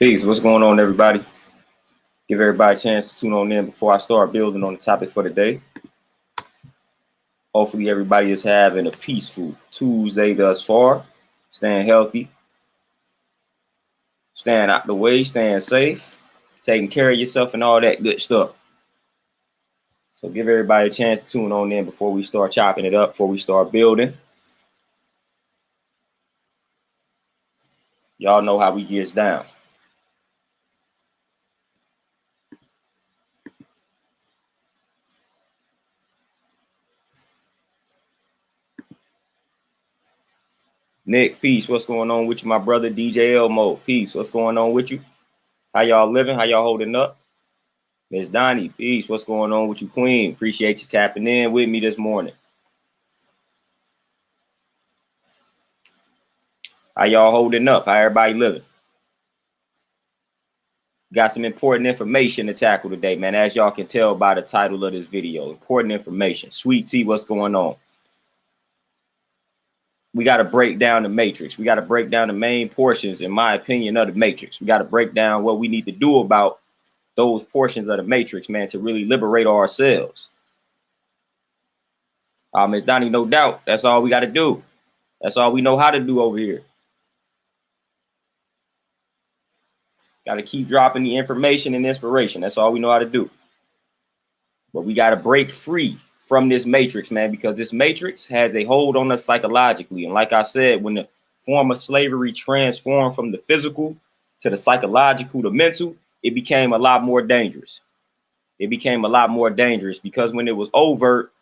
Peace. What's going on, everybody? Give everybody a chance to tune on in before I start building on the topic for the day. Hopefully, everybody is having a peaceful Tuesday thus far. Staying healthy, staying out the way, staying safe, taking care of yourself, and all that good stuff. So give everybody a chance to tune on in before we start chopping it up, before we start building. Y'all know how we get down. Nick, peace. What's going on with you, my brother? DJ Elmo, peace. What's going on with you? How y'all living? How y'all holding up? Miss Donnie, peace. What's going on with you, Queen? Appreciate you tapping in with me this morning. How y'all holding up? How everybody living? Got some important information to tackle today, man. As y'all can tell by the title of this video, important information. Sweet tea, what's going on? We got to break down the matrix. We got to break down the main portions, in my opinion, of the matrix. We got to break down what we need to do about those portions of the matrix, man, to really liberate ourselves. Miss Donnie, no doubt. That's all we got to do. That's all we know how to do over here. Got to keep dropping the information and inspiration. That's all we know how to do. But we got to break free from this matrix, man, because this matrix has a hold on us psychologically. And like I said, when the form of slavery transformed from the physical to the psychological, the mental, it became a lot more dangerous. It became a lot more dangerous because when it was overt,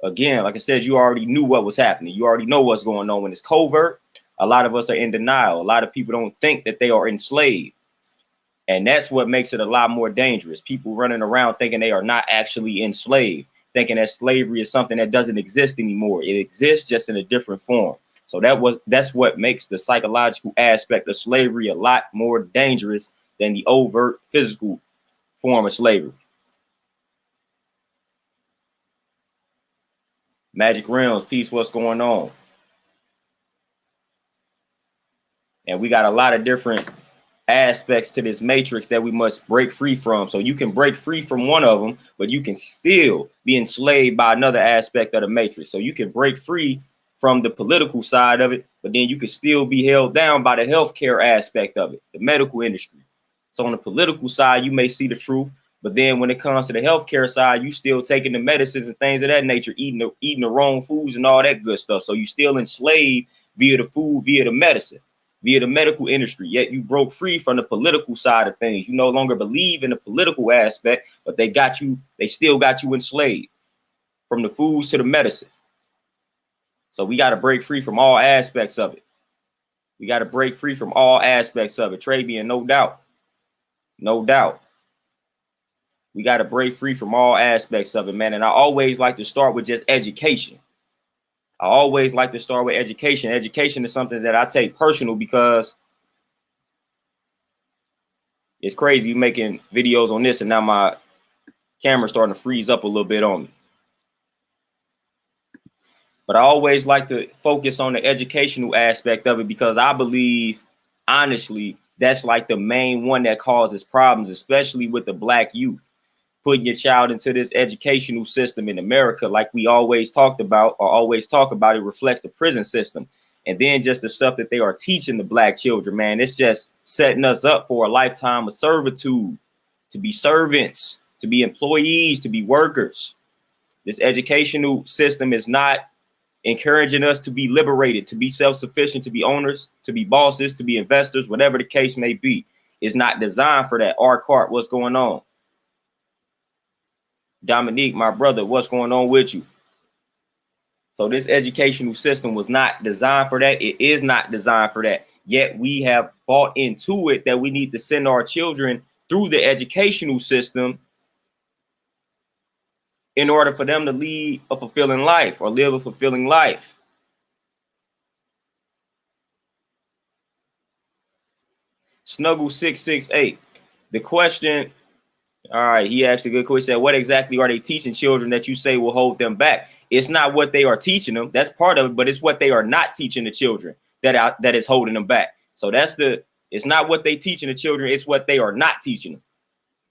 again, like I said, you already knew what was happening. You already know what's going on. When it's covert, a lot of us are in denial. A lot of people don't think that they are enslaved. And that's what makes it a lot more dangerous. People running around thinking they are not actually enslaved, thinking that slavery is something that doesn't exist anymore. It exists just in a different form. So that's what makes the psychological aspect of slavery a lot more dangerous than the overt physical form of slavery. Magic Realms, peace, what's going on? And we got a lot of different aspects to this matrix that we must break free from. So you can break free from one of them, but you can still be enslaved by another aspect of the matrix. So you can break free from the political side of it, but then you can still be held down by the healthcare aspect of it, the medical industry. So on the political side, you may see the truth, but then when it comes to the healthcare side, you still taking the medicines and things of that nature, eating the wrong foods and all that good stuff. So you still enslaved via the food, via the medicine, via the medical industry. Yet you broke free from the political side of things. You no longer believe in the political aspect, but they still got you enslaved from the foods to the medicine. So we got to break free from all aspects of it. We got to break free from all aspects of it. Trabian, no doubt. No doubt. We got to break free from all aspects of it, man. And I always like to start with just education. I always like to start with education. Education is something that I take personal because it's crazy you making videos on this and now my camera's starting to freeze up a little bit on me. But I always like to focus on the educational aspect of it because I believe, honestly, that's like the main one that causes problems, especially with the Black youth. Putting your child into this educational system in America, like we always talked about or always talk about, it reflects the prison system. And then just the stuff that they are teaching the Black children, man, it's just setting us up for a lifetime of servitude, to be servants, to be employees, to be workers. This educational system is not encouraging us to be liberated, to be self-sufficient, to be owners, to be bosses, to be investors, whatever the case may be. It's not designed for that. Cart, what's going on? Dominique, my brother, what's going on with you? So this educational system was not designed for that. It is not designed for that. Yet we have bought into it that we need to send our children through the educational system in order for them to lead a fulfilling life or live a fulfilling life. Snuggle 668. The question. All right, he asked a good question. What exactly are they teaching children that you say will hold them back? It's not what they are teaching them. That's part of it, but it's what they are not teaching the children that is holding them back. So that's the It's not what they teaching the children, it's what they are not teaching them.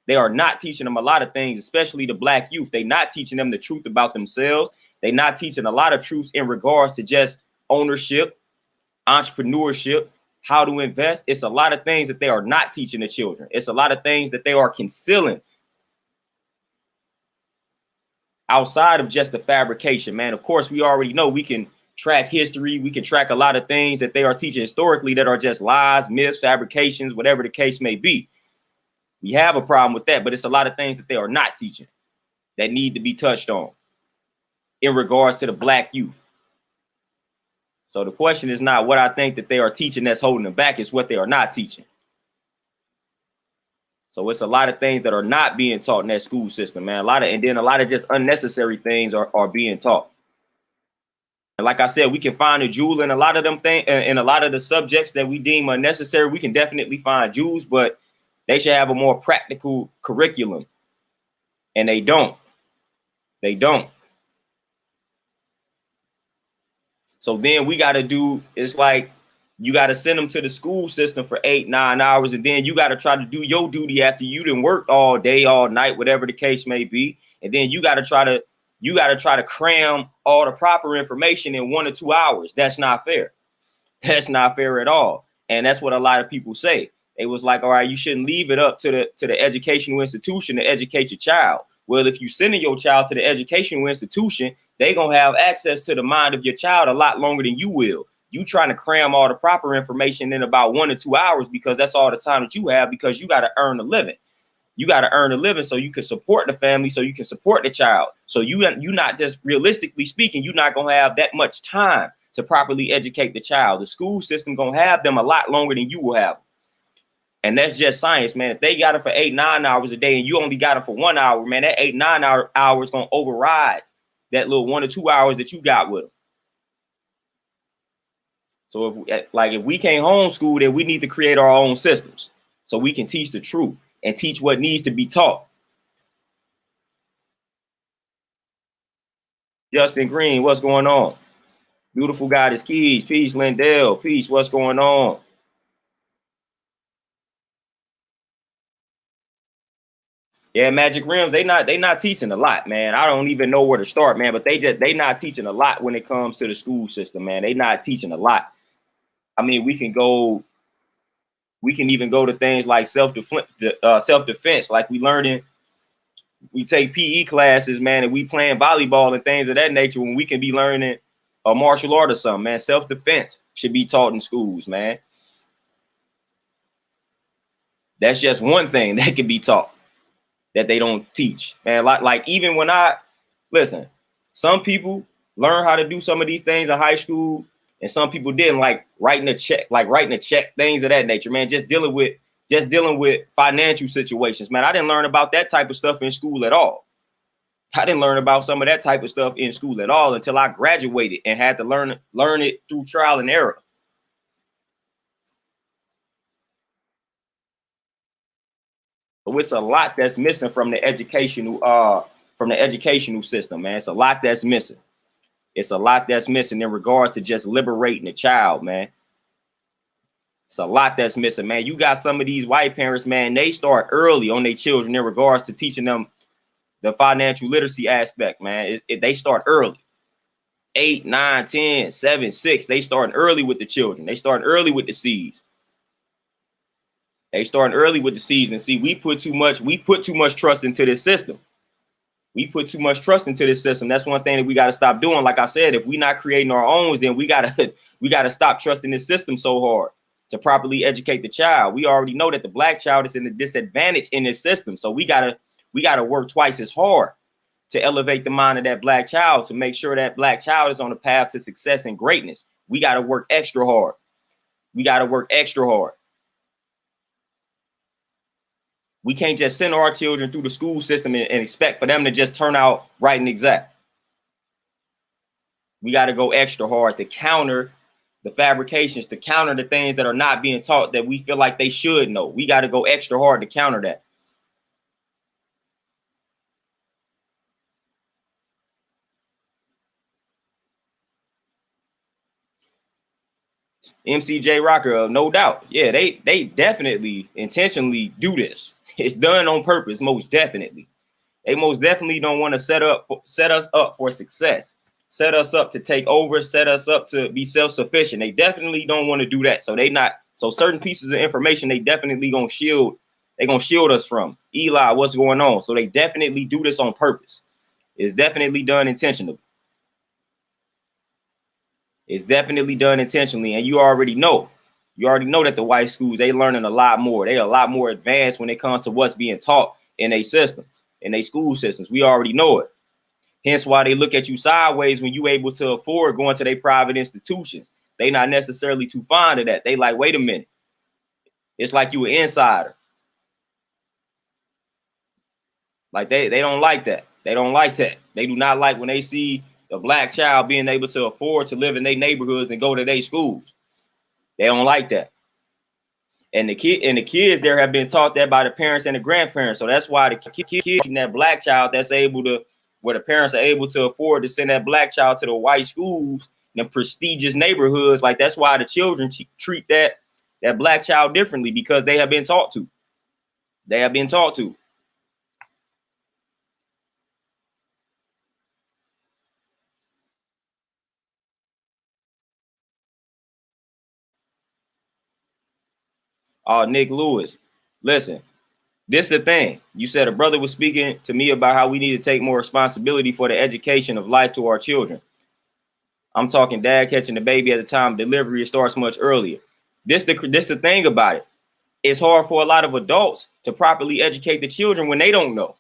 They are not teaching them a lot of things, especially the black youth. They're not teaching them the truth about themselves. They're not teaching a lot of truths in regards to just ownership, entrepreneurship, how to invest. It's a lot of things that they are not teaching the children. It's a lot of things that they are concealing outside of just the fabrication, man. Of course, we already know we can track history. We can track a lot of things that they are teaching historically that are just lies, myths, fabrications, whatever the case may be. We have a problem with that, but it's a lot of things that they are not teaching that need to be touched on in regards to the black youth. So the question is not what I think that they are teaching that's holding them back, it's what they are not teaching. So it's a lot of things that are not being taught in that school system, man. And then a lot of just unnecessary things are being taught. And like I said, we can find a jewel in a lot of them things, and a lot of the subjects that we deem unnecessary. We can definitely find jewels, but they should have a more practical curriculum. And they don't. They don't. So then we got to do, it's like you got to send them to the school system for 8-9 hours, and then you got to try to do your duty after you done worked all day, all night, whatever the case may be. And then you got to try to cram all the proper information in 1 or 2 hours. That's not fair. That's not fair at all. And that's what a lot of people say. It was like, all right, you shouldn't leave it up to the educational institution to educate your child. Well, if you sending your child to the educational institution, they're going to have access to the mind of your child a lot longer than you will. You trying to cram all the proper information in about 1 or 2 hours because that's all the time that you have, because you got to earn a living. You got to earn a living so you can support the family, so you can support the child. So you not just, realistically speaking, you're not going to have that much time to properly educate the child. The school system going to have them a lot longer than you will have them. And that's just science, man. If they got it for 8-9 hours a day and you only got it for 1 hour, man, that 8-9 hours going to override that little 1 or 2 hours that you got with them. So if we can't homeschool, then we need to create our own systems so we can teach the truth and teach what needs to be taught. Justin Green, what's going on? Beautiful Goddess Keys, peace. Lindell, peace. What's going on? Yeah, Magic Rims, they not teaching a lot, man. I don't even know where to start, man. But they not teaching a lot when it comes to the school system, man. They not teaching a lot. I mean, we can even go to things like self-defense, like we take PE classes, man, and we playing volleyball and things of that nature when we can be learning a martial art or something, man. Self-defense should be taught in schools, man. That's just one thing that can be taught that they don't teach, man. Like even when listen, some people learn how to do some of these things in high school, and some people didn't, like writing a check, things of that nature, man. Just dealing with financial situations, man. I didn't learn about that type of stuff in school at all. I didn't learn about some of that type of stuff in school at all until I graduated and had to learn it through trial and error. So it's a lot that's missing from the educational system, man. It's a lot that's missing. It's a lot that's missing in regards to just liberating the child, man. It's a lot that's missing, man. You got some of these white parents, man, they start early on their children in regards to teaching them the financial literacy aspect, man. They start early. 8, 9, 10, 7, 6. They starting early with the children. They starting early with the seeds. They starting early with the seeds. And see, we put too much trust into this system. We put too much trust into this system. That's one thing that we got to stop doing. Like I said, if we're not creating our own, then we gotta stop trusting this system so hard to properly educate the child. We already know that the black child is in a disadvantage in this system. So we gotta work twice as hard to elevate the mind of that black child, to make sure that black child is on the path to success and greatness. We got to work extra hard. We got to work extra hard. We can't just send our children through the school system and expect for them to just turn out right and exact. We got to go extra hard to counter the fabrications, to counter the things that are not being taught that we feel like they should know. We got to go extra hard to counter that. MCJ Rocker, no doubt. Yeah, they definitely intentionally do this. It's done on purpose, most definitely. They most definitely don't want to set us up for success, set us up to take over, set us up to be self-sufficient. They definitely don't want to do that. So certain pieces of information they definitely gonna shield. They're gonna shield us from. Eli, what's going on? So they definitely do this on purpose. It's definitely done intentionally. It's definitely done intentionally, and you already know. You already know that the white schools, they learning a lot more. They're a lot more advanced when it comes to what's being taught in their systems, in their school systems. We already know it. Hence why they look at you sideways when you able to afford going to their private institutions. They not necessarily too fond of that. They like, wait a minute. It's like you an insider. Like they don't like that. They don't like that. They do not like when they see a black child being able to afford to live in their neighborhoods and go to their schools. They don't like that. And the kids there have been taught that by the parents and the grandparents. So that's why the kids in that black child that's able to, where the parents are able to afford to send that black child to the white schools in prestigious neighborhoods. Like that's why the children treat that black child differently, because they have been taught to. They have been taught to. Nick Lewis, listen. This is the thing. You said a brother was speaking to me about how we need to take more responsibility for the education of life to our children. I'm talking dad catching the baby at the time of delivery. It starts much earlier. This the thing about it. It's hard for a lot of adults to properly educate the children when they don't know.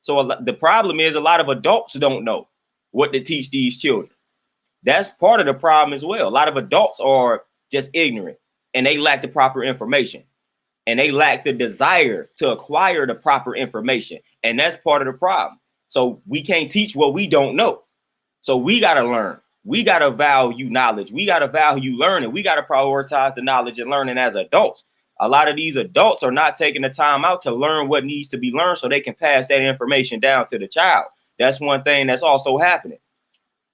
So the problem is a lot of adults don't know what to teach these children. That's part of the problem as well. A lot of adults are just ignorant and they lack the proper information. And they lack the desire to acquire the proper information. And that's part of the problem. So we can't teach what we don't know. So we got to learn. We got to value knowledge. We got to value learning. We got to prioritize the knowledge and learning as adults. A lot of these adults are not taking the time out to learn what needs to be learned so they can pass that information down to the child. That's one thing that's also happening.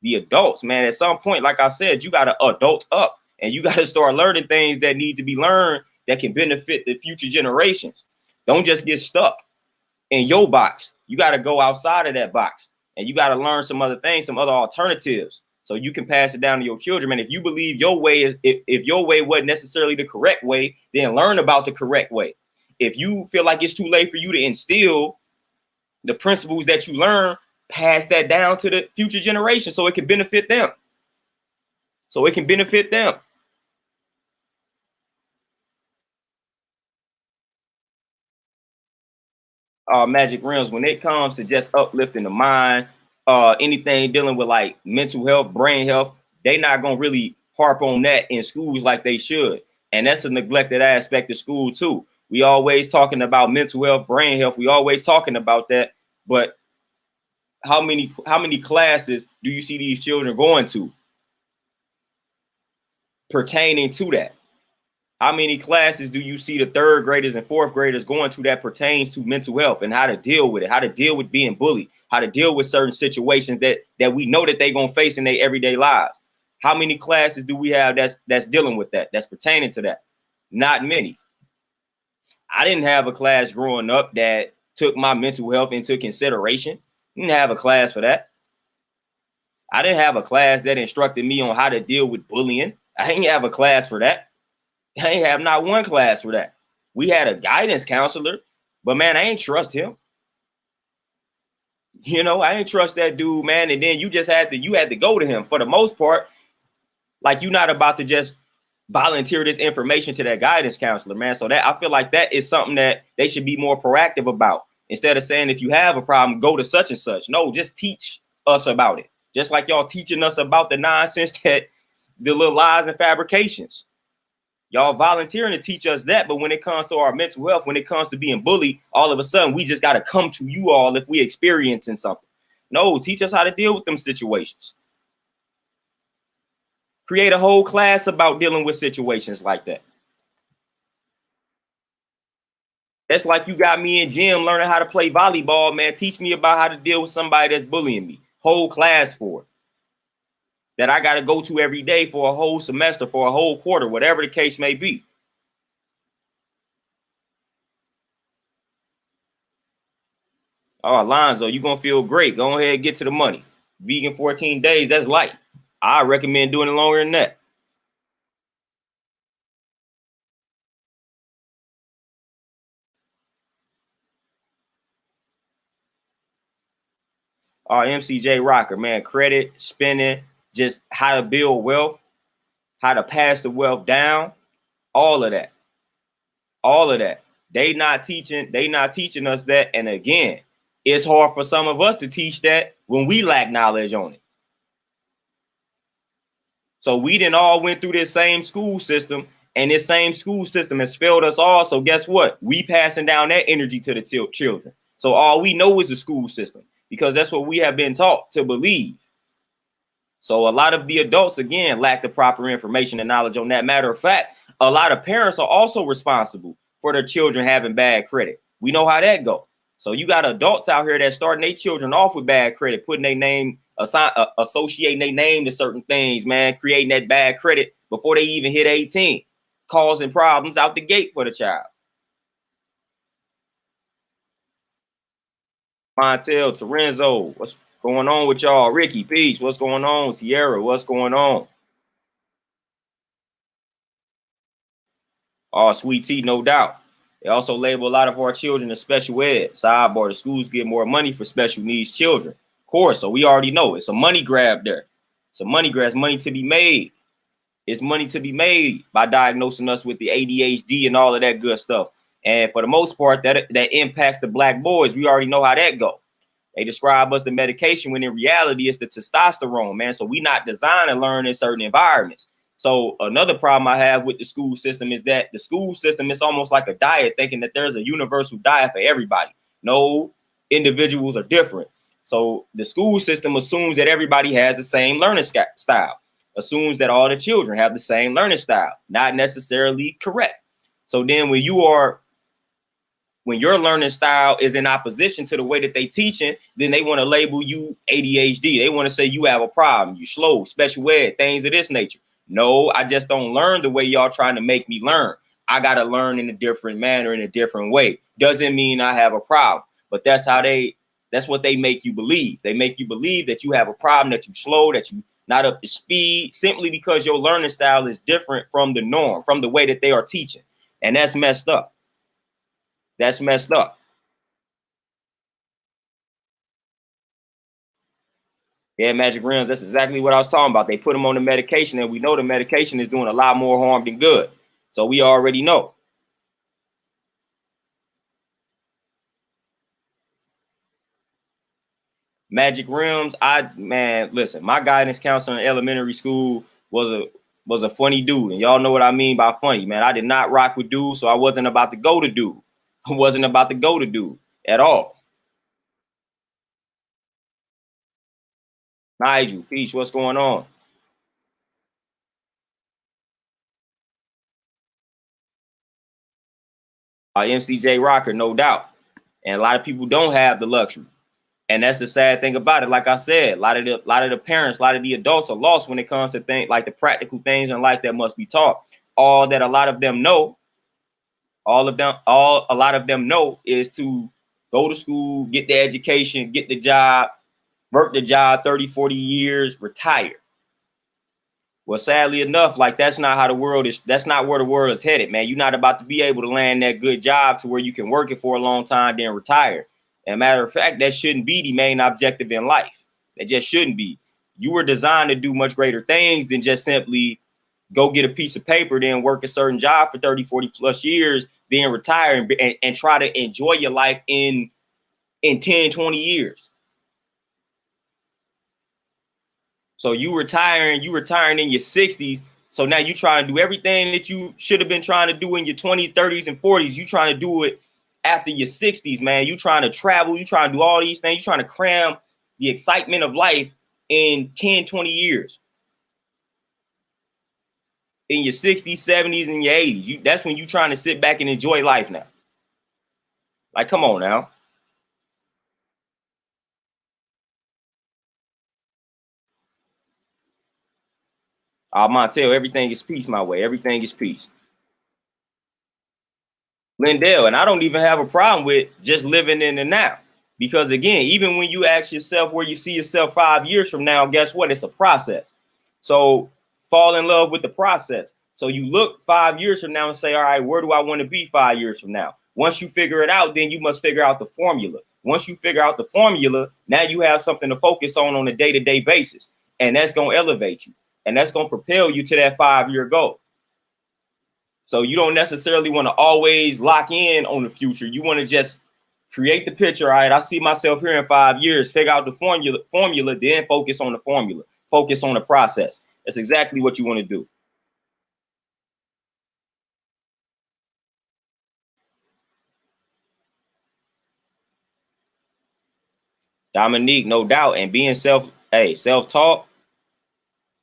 The adults, man, at some point, like I said, you got to adult up and you got to start learning things that need to be learned that can benefit the future generations. Don't just get stuck in your box. You got to go outside of that box and you got to learn some other things, some other alternatives, so you can pass it down to your children. Man, if you believe your way is, if your way wasn't necessarily the correct way, then learn about the correct way. If you feel like it's too late for you to instill the principles that you learn, pass that down to the future generation so it can benefit them. So it can benefit them. Magic Realms, when it comes to just uplifting the mind, anything dealing with like mental health, brain health, they not gonna really harp on that in schools like they should. And that's a neglected aspect of school too. We always talking about mental health, brain health. We always talking about that. But how many classes do you see these children going to pertaining to that? How many classes do you see the third graders and fourth graders going to that pertains to mental health and how to deal with it, how to deal with being bullied, how to deal with certain situations that we know that they're going to face in their everyday lives? How many classes do we have that's dealing with that, that's pertaining to that? Not many. I didn't have a class growing up that took my mental health into consideration. Didn't have a class for that. I didn't have a class that instructed me on how to deal with bullying. I didn't have a class for that. I ain't have not one class for that. We had a guidance counselor, but man, I ain't trust him. You know, I ain't trust that dude, man. And then you had to go to him for the most part. Like, you're not about to just volunteer this information to that guidance counselor, man. So that, I feel like that is something that they should be more proactive about. Instead of saying, if you have a problem, go to such and such. No, just teach us about it. Just like y'all teaching us about the nonsense, that the little lies and fabrications. Y'all volunteering to teach us that, but when it comes to our mental health, when it comes to being bullied, all of a sudden we just got to come to you all if we experiencing something. No, teach us how to deal with them situations. Create a whole class about dealing with situations like that. That's like you got me in gym learning how to play volleyball, man. Teach me about how to deal with somebody that's bullying me. Whole class for it. that I got to go to every day for a whole semester, for a whole quarter, whatever the case may be. Oh, Alonzo, you're going to feel great. Go ahead and get to the money. Vegan 14 days, that's light. I recommend doing it longer than that. MCJ Rocker, man, credit, spending, just how to build wealth, how to pass the wealth down, all of that. All of that. They not teaching us that. And again, it's hard for some of us to teach that when we lack knowledge on it. So we didn't all went through this same school system, and this same school system has failed us all. So guess what? We passing down that energy to the children. So all we know is the school system, because that's what we have been taught to believe. So a lot of the adults, again, lack the proper information and knowledge on that. Matter of fact, a lot of parents are also responsible for their children having bad credit. We know how that goes. So you got adults out here that starting their children off with bad credit, putting their name, associating their name to certain things, man, creating that bad credit before they even hit 18, causing problems out the gate for the child. Montel, Terenzo, what's going on with y'all? Ricky, Peach, what's going on? Sierra, what's going on? Oh, sweet tea, no doubt. They also label a lot of our children as special ed. Sidebar, the schools get more money for special needs children. Of course, so we already know it's a money grab there. It's a money grab, it's money to be made. It's money to be made by diagnosing us with the ADHD and all of that good stuff. And for the most part, that impacts the black boys. We already know how that go. They describe us the medication when in reality it's the testosterone, man. So we not designed to learn in certain environments. So another problem I have with the school system is that the school system is almost like a diet, thinking that there's a universal diet for everybody. No, individuals are different. So the school system assumes that everybody has the same learning style, assumes that all the children have the same learning style, not necessarily correct. So then when your learning style is in opposition to the way that they teaching, then they want to label you ADHD. They want to say you have a problem, you slow, special ed, things of this nature. No, I just don't learn the way y'all trying to make me learn. I got to learn in a different manner, in a different way. Doesn't mean I have a problem, but that's what they make you believe. They make you believe that you have a problem, that you slow, that you not up to speed, simply because your learning style is different from the norm, from the way that they are teaching. And that's messed up. That's messed up. Yeah, Magic Rims, that's exactly what I was talking about. They put them on the medication, and we know the medication is doing a lot more harm than good. So we already know. Magic Rims, man, listen, my guidance counselor in elementary school was a funny dude. And y'all know what I mean by funny, man. I did not rock with dude, so I wasn't about to go to dude. I wasn't about to go to dude at all. Nigel, Peach, what's going on? MCJ Rocker, no doubt. And a lot of people don't have the luxury. And that's the sad thing about it. Like I said, a lot of the parents, a lot of the adults are lost when it comes to things like the practical things in life that must be taught. All that a lot of them know, all a lot of them know is to go to school, get the education, get the job, work the job 30, 40 years, retire. Well, sadly enough, like that's not where the world is headed, man. You're not about to be able to land that good job to where you can work it for a long time, then retire. And matter of fact, that shouldn't be the main objective in life. That just shouldn't be. You were designed to do much greater things than just simply go get a piece of paper, then work a certain job for 30, 40 plus years, then retire and try to enjoy your life in 10, 20 years. So you retiring in your 60s. So now you trying to do everything that you should have been trying to do in your 20s, 30s, and 40s. You trying to do it after your 60s, man. You trying to travel. You trying to do all these things. You trying to cram the excitement of life in 10, 20 years. In your 60s, 70s, and your 80s. That's when you trying to sit back and enjoy life now. Like, come on now. Montel, everything is peace my way. Everything is peace. Lindell, and I don't even have a problem with just living in the now. Because again, even when you ask yourself where you see yourself 5 years from now, guess what? It's a process. So fall in love with the process. So you look 5 years from now and say, all right, where do I want to be 5 years from now? Once you figure it out, then you must figure out the formula. Once you figure out the formula, now you have something to focus on a day-to-day basis. And that's going to elevate you. And that's going to propel you to that 5-year goal. So you don't necessarily want to always lock in on the future. You want to just create the picture. All right, I see myself here in 5 years, figure out the formula, then focus on the formula, focus on the process. That's exactly what you want to do. Dominique, no doubt. And being self-taught,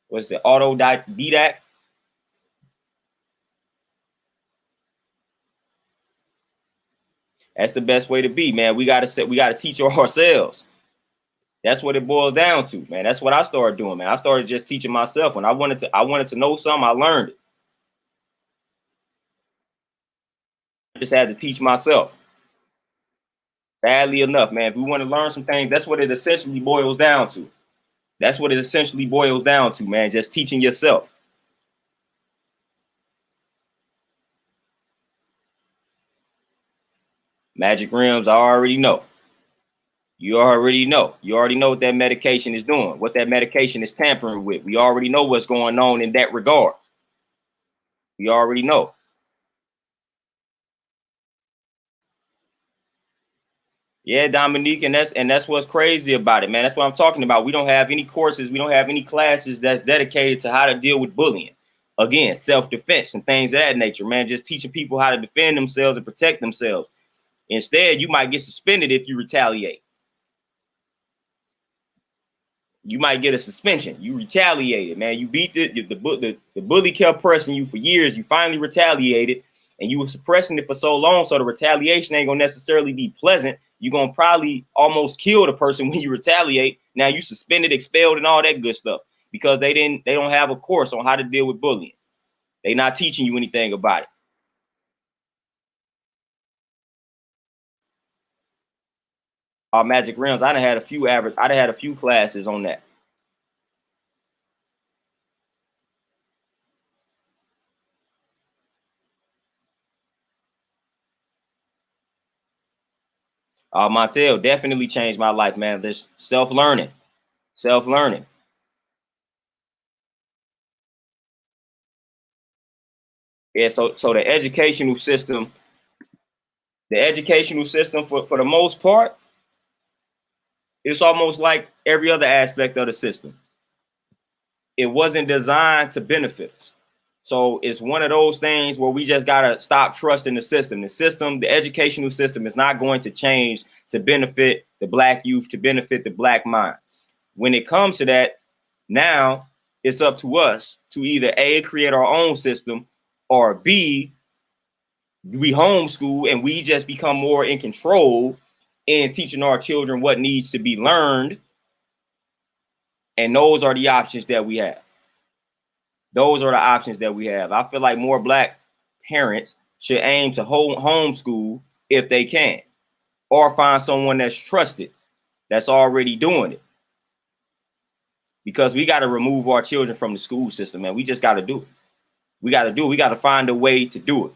what's it, autodidact? That's the best way to be, man. We gotta teach ourselves. That's what it boils down to, man. That's what I started doing, man. I started just teaching myself. When I wanted to know something, I learned it. I just had to teach myself. Sadly enough, man, if we want to learn some things, that's what it essentially boils down to. That's what it essentially boils down to, man. Just teaching yourself. Magic rims, I already know. You already know. You already know what that medication is doing, what that medication is tampering with. We already know what's going on in that regard. We already know. Yeah, Dominique, and that's what's crazy about it, man. That's what I'm talking about. We don't have any courses, we don't have any classes that's dedicated to how to deal with bullying. Again, self-defense and things of that nature, man. Just teaching people how to defend themselves and protect themselves. Instead, you might get suspended if you retaliate. You might get a suspension. You retaliated, man. You beat the bully kept pressing you for years. You finally retaliated, and you were suppressing it for so long. So the retaliation ain't gonna necessarily be pleasant. You're gonna probably almost kill the person when you retaliate. Now you suspended, expelled, and all that good stuff because they don't have a course on how to deal with bullying. They're not teaching you anything about it. Magic Realms, I'd have had a few I'd have had a few classes on that. Montel definitely changed my life, man. There's self-learning, self-learning. Yeah, so the educational system for the most part, it's almost like every other aspect of the system. It wasn't designed to benefit us. So it's one of those things where we just gotta stop trusting the system. The educational system is not going to change to benefit the black youth, to benefit the black mind. When it comes to that, now it's up to us to either A, create our own system, or B, we homeschool and we just become more in control in teaching our children what needs to be learned. And those are the options that we have. Those are the options that we have. I feel like more black parents should aim to homeschool if they can, or find someone that's trusted, that's already doing it. Because we got to remove our children from the school system, man. We just got to do it. We got to do it. We got to find a way to do it.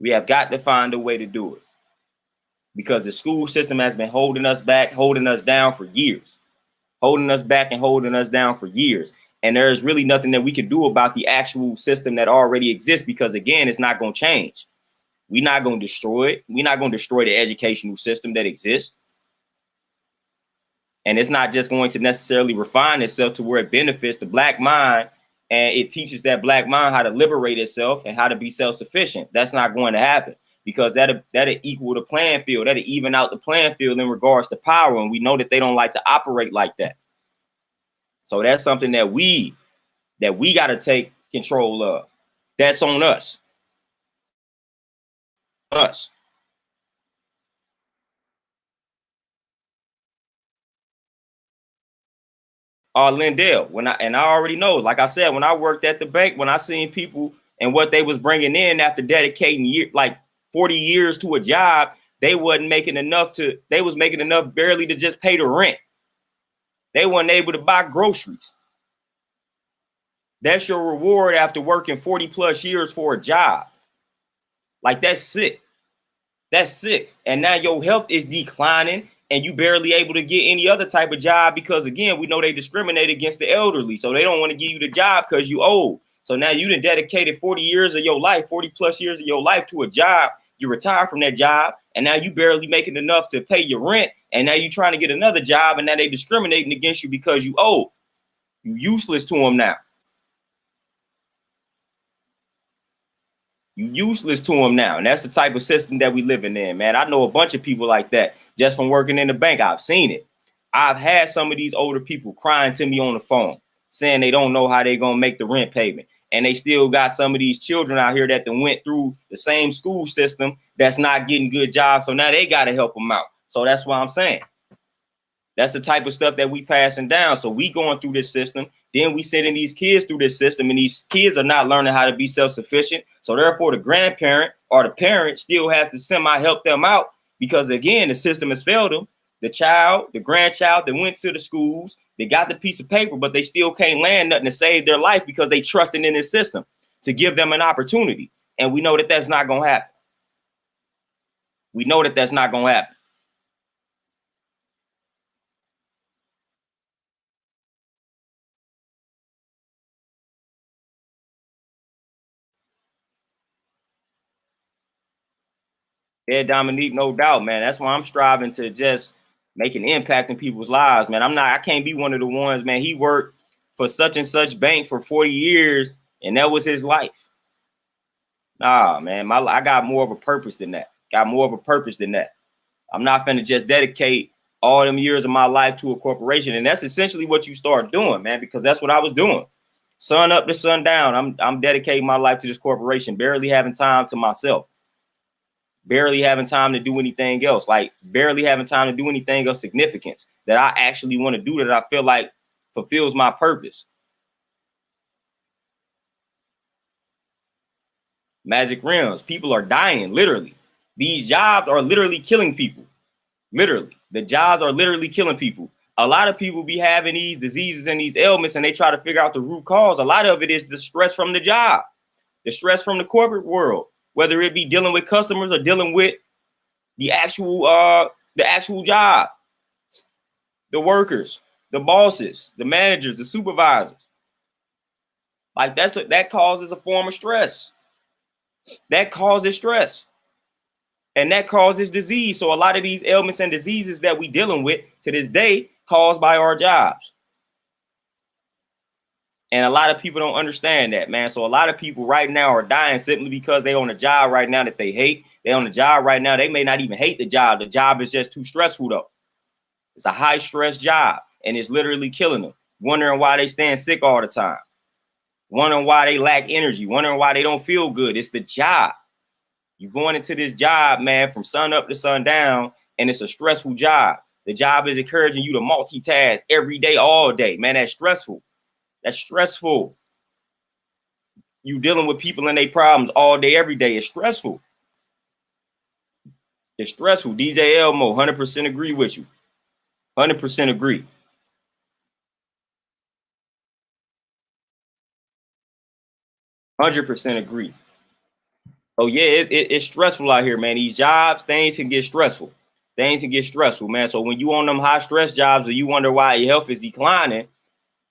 We have got to find a way to do it. Because the school system has been holding us back, holding us down for years, holding us back and holding us down for years. And there's really nothing that we can do about the actual system that already exists, because again, it's not going to change. We're not going to destroy it. We're not going to destroy the educational system that exists. And it's not just going to necessarily refine itself to where it benefits the black mind and it teaches that black mind how to liberate itself and how to be self-sufficient. That's not going to happen, because that'll equal the playing field. That'll even out the playing field in regards to power. And we know that they don't like to operate like that. So that's something that we got to take control of. That's on us. Us. Lindell. I already know, like I said, when I worked at the bank, when I seen people and what they was bringing in after dedicating like 40 years to a job, they wasn't making enough they was making enough barely to just pay the rent. They weren't able to buy groceries. That's your reward after working 40 plus years for a job. Like, that's sick. That's sick. And now your health is declining and you barely able to get any other type of job because, again, we know they discriminate against the elderly. So they don't want to give you the job because you old. So now you done dedicated 40 years of your life, 40 plus years of your life to a job. You retire from that job and now you barely making enough to pay your rent. And now you trying to get another job and now they discriminating against you because you old. You useless to them now. You useless to them now. And that's the type of system that we living in, man. I know a bunch of people like that just from working in the bank. I've seen it. I've had some of these older people crying to me on the phone saying they don't know how they're going to make the rent payment. And they still got some of these children out here that went through the same school system that's not getting good jobs. So now they got to help them out. So that's what I'm saying. That's the type of stuff that we passing down. So we going through this system. Then we sending these kids through this system, and these kids are not learning how to be self-sufficient. So therefore, the grandparent or the parent still has to semi-help them out because, again, the system has failed them. The child, the grandchild that went to the schools, they got the piece of paper, but they still can't land nothing to save their life because they trusting in this system to give them an opportunity. And we know that that's not going to happen. We know that that's not going to happen. Yeah, Dominique, no doubt, man. That's why I'm striving to just make an impact in people's lives, man. I can't be one of the ones, man. He worked for such and such bank for 40 years and that was his life. Nah, man, I got more of a purpose than that. Got more of a purpose than that. I'm not finna just dedicate all them years of my life to a corporation. And that's essentially what you start doing, man, because that's what I was doing. Sun up to sundown. I'm dedicating my life to this corporation, barely having time to myself. Barely having time to do anything else, like barely having time to do anything of significance that I actually want to do, that I feel like fulfills my purpose. Magic rims. People are dying, literally. These jobs are literally killing people. Literally. The jobs are literally killing people. A lot of people be having these diseases and these ailments and they try to figure out the root cause. A lot of it is the stress from the job, the stress from the corporate world, whether it be dealing with customers or dealing with the actual job, the workers, the bosses, the managers, the supervisors. Like that causes a form of stress. That causes stress. And that causes disease. So a lot of these ailments and diseases that we dealing with to this day caused by our jobs. And a lot of people don't understand that, man. So a lot of people right now are dying simply because they on a job right now that they hate. They on a job right now. They may not even hate the job. The job is just too stressful though. It's a high stress job and it's literally killing them. Wondering why they stand sick all the time. Wondering why they lack energy. Wondering why they don't feel good. It's the job. You're going into this job, man, from sun up to sundown, and it's a stressful job. The job is encouraging you to multitask every day, all day. Man, that's stressful. That's stressful. You dealing with people and their problems all day, every day. It's stressful. It's stressful. DJ Elmo, 100% agree with you. 100% agree. 100% agree. Oh yeah, it's stressful out here, man. These jobs, things can get stressful. Things can get stressful, man. So when you on them high stress jobs, or you wonder why your health is declining,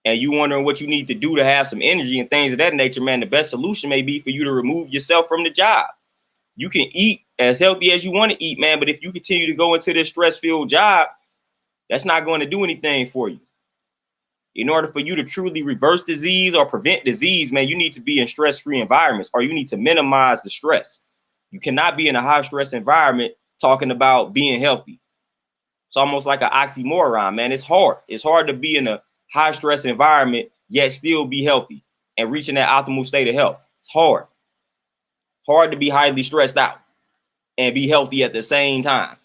and you wondering what you need to do to have some energy and things of that nature, man, the best solution may be for you to remove yourself from the job. You can eat as healthy as you want to eat, man, but if you continue to go into this stress-filled job, that's not going to do anything for you. In order for you to truly reverse disease or prevent disease, man, you need to be in stress-free environments, or you need to minimize the stress. You cannot be in a high-stress environment talking about being healthy. It's almost like an oxymoron, man. It's hard. It's hard to be in a high-stress environment, yet still be healthy and reaching that optimal state of health. It's hard. Hard to be highly stressed out and be healthy at the same time.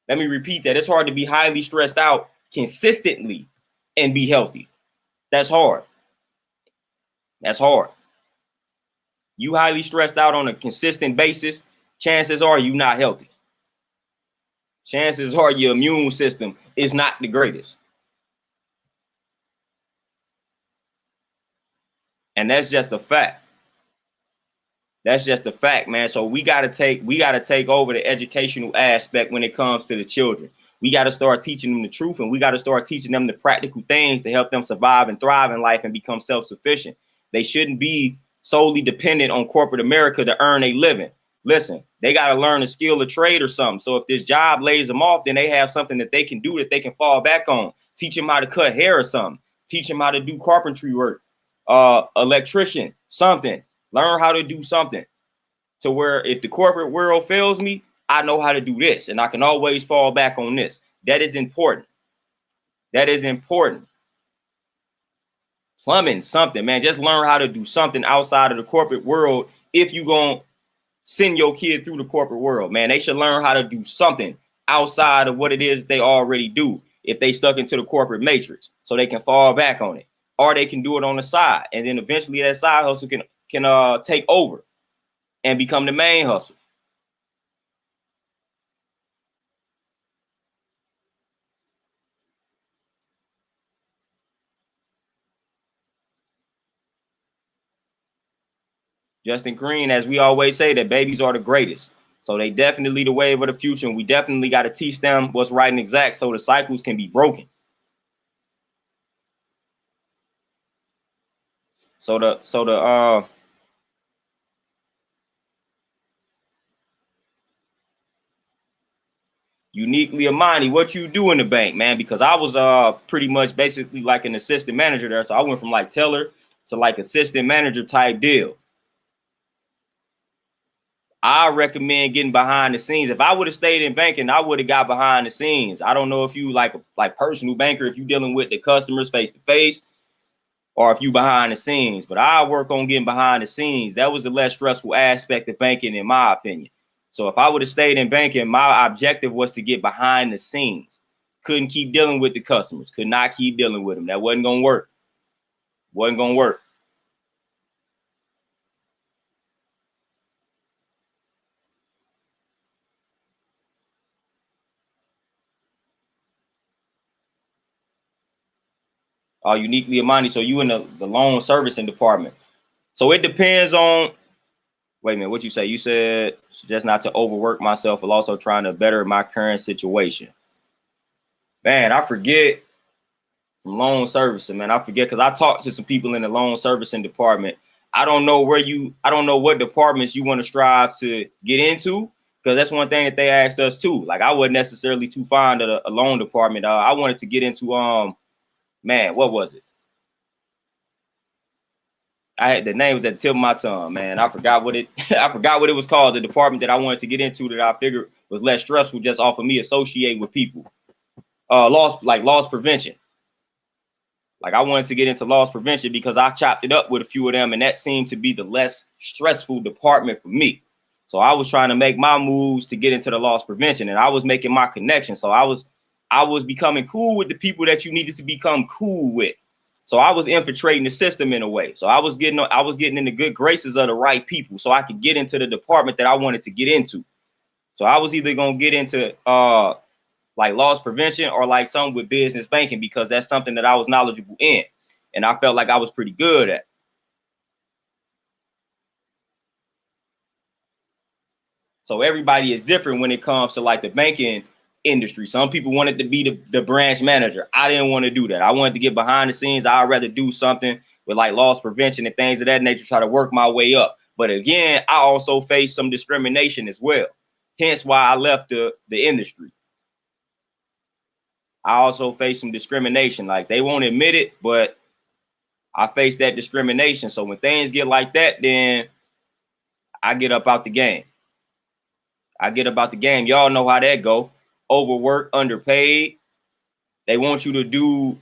Let me repeat that. It's hard to be highly stressed out consistently and be healthy. That's hard. That's hard. You highly stressed out on a consistent basis, chances are you not healthy. Chances are your immune system is not the greatest. And that's just a fact. That's just a fact, man. So we gotta take over the educational aspect when it comes to the children. We got to start teaching them the truth, and we got to start teaching them the practical things to help them survive and thrive in life and become self-sufficient. They shouldn't be solely dependent on corporate America to earn a living. Listen, they got to learn a skill, a trade or something. So if this job lays them off, then they have something that they can do, that they can fall back on. Teach them how to cut hair or something. Teach them how to do carpentry work, electrician, something. Learn how to do something to where if the corporate world fails me, I know how to do this and I can always fall back on this. That is important. That is important. Plumbing, something, man. Just learn how to do something outside of the corporate world. If you're going to send your kid through the corporate world, man, they should learn how to do something outside of what it is they already do if they stuck into the corporate matrix, so they can fall back on it, or they can do it on the side. And then eventually that side hustle can take over and become the main hustle. Justin Green, as we always say, that babies are the greatest. So they definitely the wave of the future, and we definitely got to teach them what's right and exact so the cycles can be broken. So the uniquely Amani, what you do in the bank, man? Because I was pretty much basically like an assistant manager there. So I went from like teller to like assistant manager type deal. I recommend getting behind the scenes. If I would have stayed in banking, I would have got behind the scenes. I don't know if you like personal banker, if you dealing with the customers face to face, or if you behind the scenes. But I work on getting behind the scenes. That was the less stressful aspect of banking, in my opinion. So if I would have stayed in banking, my objective was to get behind the scenes. Couldn't keep dealing with the customers. Could not keep dealing with them. That wasn't gonna work. Wasn't gonna work. Uniquely Amani. So you in the loan servicing department. So it depends on. Wait a minute, what you say? You said just not to overwork myself, but also trying to better my current situation. Man, I forget loan servicing, man. I forget because I talked to some people in the loan servicing department. I don't know what departments you want to strive to get into, because that's one thing that they asked us too. Like I wasn't necessarily too fond of a loan department. I wanted to get into man, what was it? I had the name was at the tip of my tongue, man. I forgot what it I forgot what it was called. The department that I wanted to get into that I figured was less stressful just off of me associating with people. Loss prevention. Like I wanted to get into loss prevention because I chopped it up with a few of them, and that seemed to be the less stressful department for me. So I was trying to make my moves to get into the loss prevention, and I was making my connection. So I was becoming cool with the people that you needed to become cool with. So I was infiltrating the system in a way. So I was getting in the good graces of the right people so I could get into the department that I wanted to get into. So I was either gonna get into like loss prevention or like something with business banking, because that's something that I was knowledgeable in and I felt like I was pretty good at. So everybody is different when it comes to like the banking industry. Some people wanted to be the branch manager. I didn't want to do that. I wanted to get behind the scenes. I'd rather do something with like loss prevention and things of that nature, try to work my way up. But again, I also faced some discrimination as well. Hence why I left the industry. I also faced some discrimination. Like they won't admit it, but I faced that discrimination. So when things get like that, then I get up out the game. I get about the game. Y'all know how that go. Overworked, underpaid. They want you to do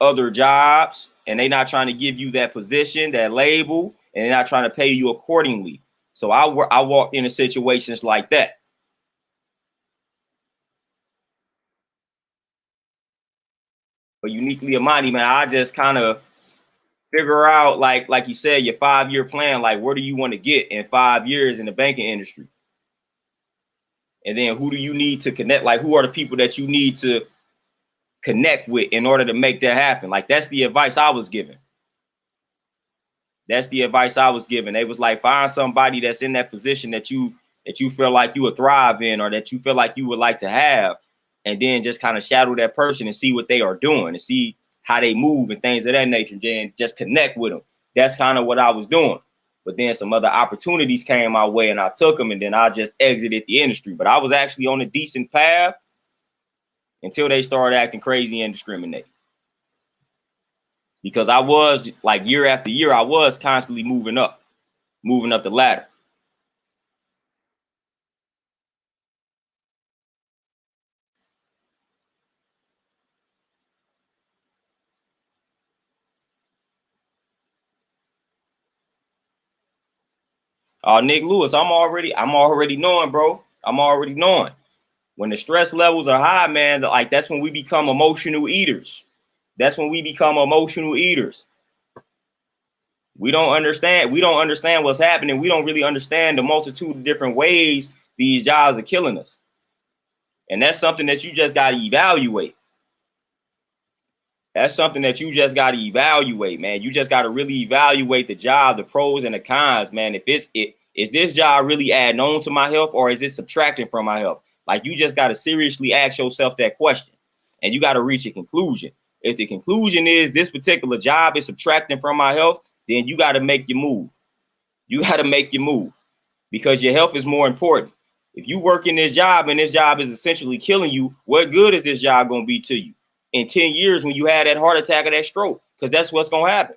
other jobs, and they're not trying to give you that position, that label, and they're not trying to pay you accordingly. So I walked into situations like that. But for Uniquely Amani, man, I just kind of figure out, like you said, your 5-year plan. Like, where do you want to get in 5 years in the banking industry? And then who do you need to connect? Like, who are the people that you need to connect with in order to make that happen? Like, that's the advice I was given. That's the advice I was given. They was like, find somebody that's in that position that you feel like you would thrive in, or that you feel like you would like to have, and then just kind of shadow that person and see what they are doing and see how they move and things of that nature, and then just connect with them. That's kind of what I was doing. But then some other opportunities came my way and I took them, and then I just exited the industry. But I was actually on a decent path until they started acting crazy and discriminating. Because I was, like, year after year, I was constantly moving up the ladder. Nick Lewis, I'm already knowing, bro. I'm already knowing. When the stress levels are high, man, like, that's when we become emotional eaters. That's when we become emotional eaters. We don't understand what's happening. We don't really understand the multitude of different ways these jobs are killing us. And that's something that you just got to evaluate. That's something that you just got to evaluate, man. You just got to really evaluate the job, the pros and the cons, man. Is this job really adding on to my health, or is it subtracting from my health? Like, you just got to seriously ask yourself that question, and you got to reach a conclusion. If the conclusion is this particular job is subtracting from my health, then you got to make your move. You got to make your move, because your health is more important. If you work in this job and this job is essentially killing you, what good is this job going to be to you in 10 years when you had that heart attack or that stroke? Because that's what's going to happen.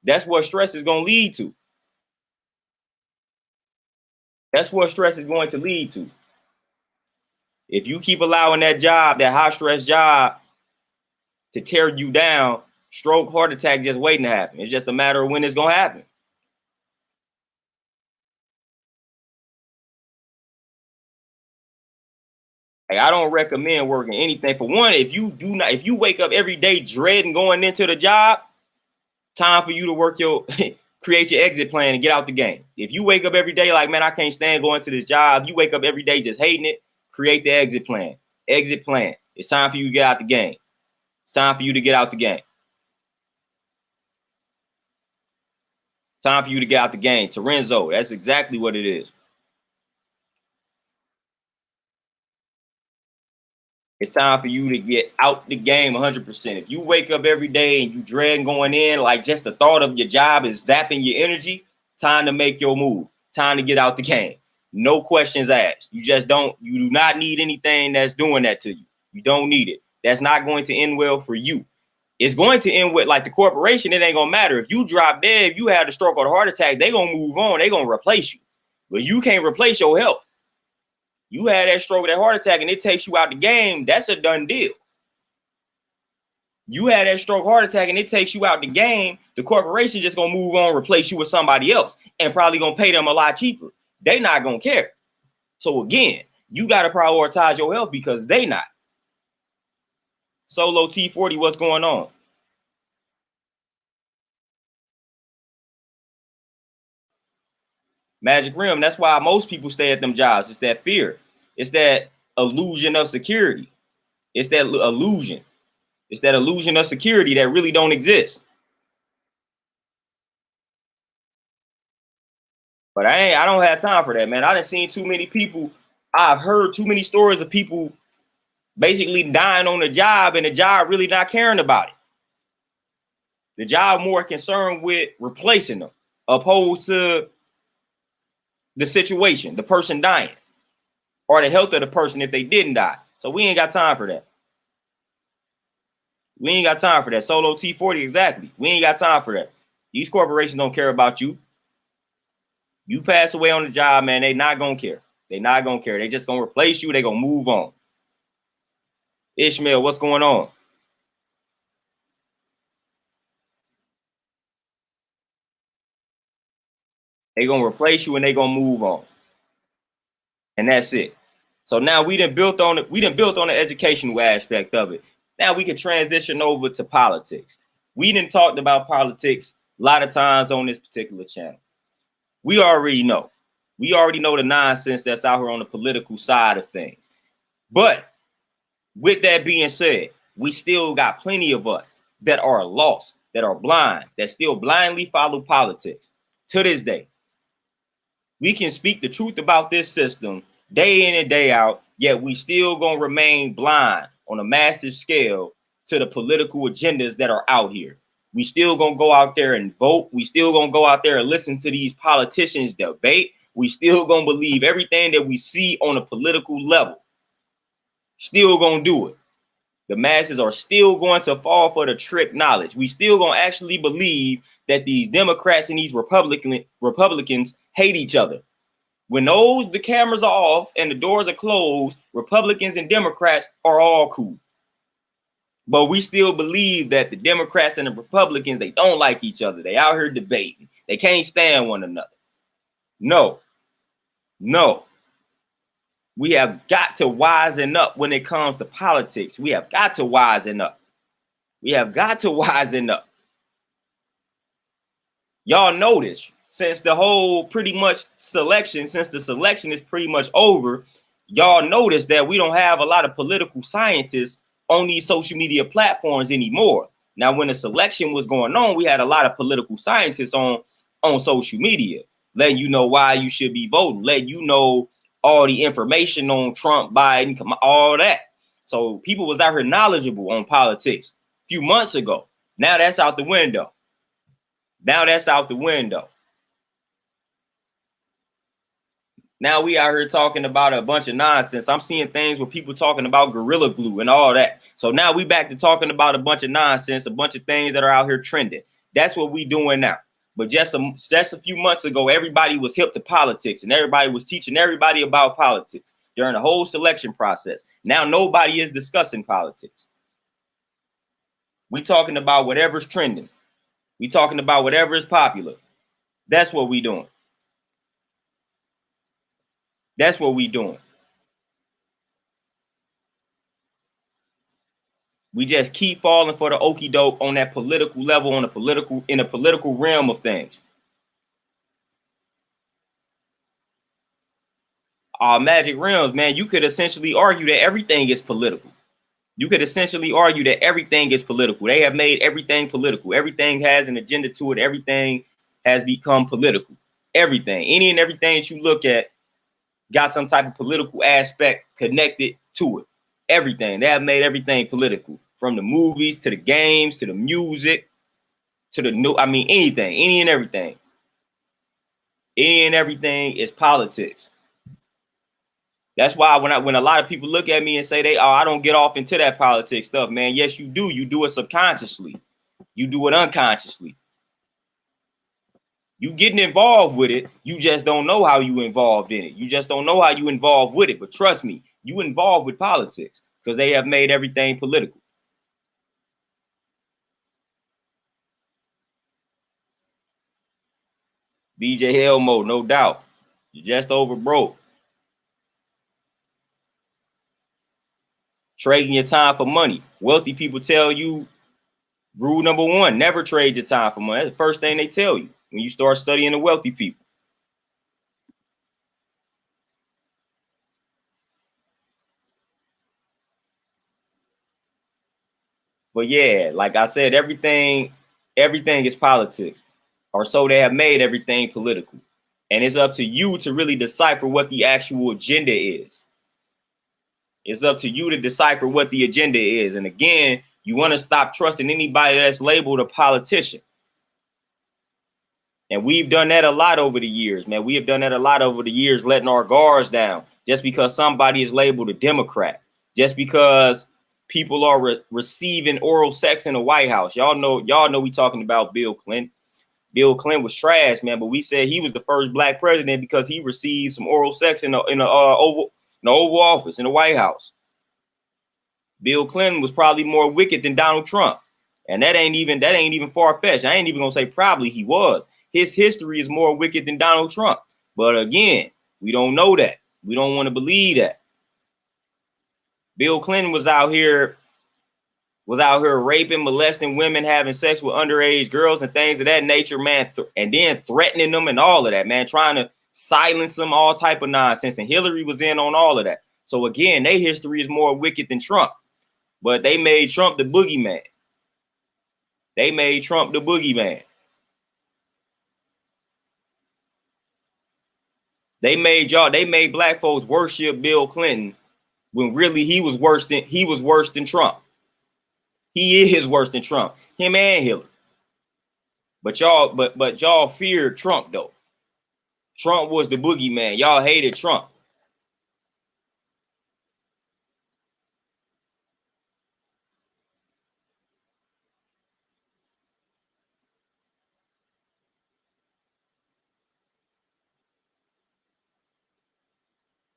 That's what stress is going to lead to. That's what stress is going to lead to. If you keep allowing that job, that high stress job, to tear you down, stroke, heart attack just waiting to happen. It's just a matter of when it's going to happen. Like, I don't recommend working anything. For one, if you wake up every day dreading going into the job, time for you to work create your exit plan and get out the game. If you wake up every day like, man, I can't stand going to this job, you wake up every day just hating it, create the exit plan. Exit plan. It's time for you to get out the game. It's time for you to get out the game. Time for you to get out the game. Terenzo, that's exactly what it is. It's time for you to get out the game 100%. If you wake up every day and you dread going in, like, just the thought of your job is zapping your energy, time to make your move. Time to get out the game. No questions asked. You do not need anything that's doing that to you. You don't need it. That's not going to end well for you. It's going to end with, like, the corporation, it ain't going to matter. If you drop dead, if you had a stroke or a heart attack, they going to move on. They going to replace you. But you can't replace your health. You had that stroke, that heart attack, and it takes you out the game, that's a done deal. You had that stroke, heart attack, and it takes you out the game, the corporation just going to move on, replace you with somebody else, and probably going to pay them a lot cheaper. They not going to care. So again, you got to prioritize your health, because they not. Solo T40, what's going on? Magic Rim, that's why most people stay at them jobs. It's that fear. It's that illusion of security. It's that illusion. It's that illusion of security that really don't exist. But I don't have time for that, man. I done seen too many people. I've heard too many stories of people basically dying on the job, and the job really not caring about it. The job more concerned with replacing them, opposed to the situation, the person dying, or the health of the person if they didn't die. So we ain't got time for that. We ain't got time for that. Solo T40, exactly. We ain't got time for that. These corporations don't care about you. You pass away on the job, man, they not gonna care. They not gonna care. They just gonna replace you. They gonna move on. Ishmael, what's going on? They gonna replace you and they gonna move on. And that's it. So now we done built on it. We done built on the educational aspect of it. Now we can transition over to politics. We didn't talk about politics a lot of times on this particular channel. We already know. We already know the nonsense that's out here on the political side of things. But with that being said, we still got plenty of us that are lost, that are blind, that still blindly follow politics to this day. We can speak the truth about this system day in and day out, yet we still gonna remain blind on a massive scale to the political agendas that are out here. We still gonna go out there and vote. We still gonna go out there and listen to these politicians debate. We still gonna believe everything that we see on a political level. Still gonna do it. The masses are still going to fall for the trick knowledge. We still gonna actually believe that these Democrats and these Republicans hate each other. When the cameras are off and the doors are closed, Republicans and Democrats are all cool. But we still believe that the Democrats and the Republicans, they don't like each other. They out here debating. They can't stand one another. No. We have got to wisen up when it comes to politics. We have got to wisen up. Y'all notice since the whole pretty much selection, since the selection is pretty much over, y'all notice that we don't have a lot of political scientists on these social media platforms anymore. Now, when the selection was going on, we had a lot of political scientists on social media, letting you know why you should be voting, letting you know all the information on Trump, Biden, all that. So people was out here knowledgeable on politics a few months ago. Now that's out the window. Now we out here talking about a bunch of nonsense. I'm seeing things where people talking about Gorilla Glue and all that. So now we back to talking about a bunch of nonsense, a bunch of things that are out here trending. That's what we doing now. But just a few months ago, everybody was hip to politics and everybody was teaching everybody about politics during the whole selection process. Now nobody is discussing politics. We talking about whatever's trending. We talking about whatever is popular. That's what we doing. We just keep falling for the okie doke on that political level, in a political realm of things. Our magic realms, man, you could essentially argue that everything is political. They have made everything political. Everything has an agenda to it. Everything has become political. Everything, any and everything that you look at got some type of political aspect connected to it. Everything. They have made everything political, from the movies to the games to the music to the anything, any and everything. Any and everything is politics. That's why when a lot of people look at me and say I don't get off into that politics stuff, man. Yes, you do. You do it subconsciously. You do it unconsciously. You getting involved with it. You just don't know how you involved in it. You just don't know how you involved with it. But trust me, you involved with politics because they have made everything political. DJ Helmo, no doubt. You're just over broke. Trading your time for money. Wealthy people tell you rule number one, never trade your time for money. That's the first thing they tell you when you start studying the wealthy people. But yeah, like I said, everything is politics, or so they have made everything political. And it's up to you to really decipher what the actual agenda is. It's up to you to decipher what the agenda is. And again, you want to stop trusting anybody that's labeled a politician. And we've done that a lot over the years, man. We have done that a lot over the years, letting our guards down just because somebody is labeled a Democrat, just because people are receiving oral sex in the White House. Y'all know we talking about Bill Clinton. Bill Clinton was trash, man, but we said he was the first black president because he received some oral sex in the Oval Office in the White House. Bill Clinton was probably more wicked than Donald Trump, and that ain't even far-fetched. I ain't even gonna say probably he was. His history is more wicked than Donald Trump. But again, we don't know that. We don't want to believe that. Bill Clinton was out here was out here raping, molesting women, having sex with underage girls and things of that nature, man, and then threatening them and all of that, man, trying to silence them, all type of nonsense. And Hillary was in on all of that. So again, their history is more wicked than Trump, but they made Trump the boogeyman. They made Trump the boogeyman. They made black folks worship Bill Clinton when really he was worse than Trump. He is worse than Trump, him and Hillary. But y'all feared Trump though. Trump was the boogeyman. Y'all hated Trump.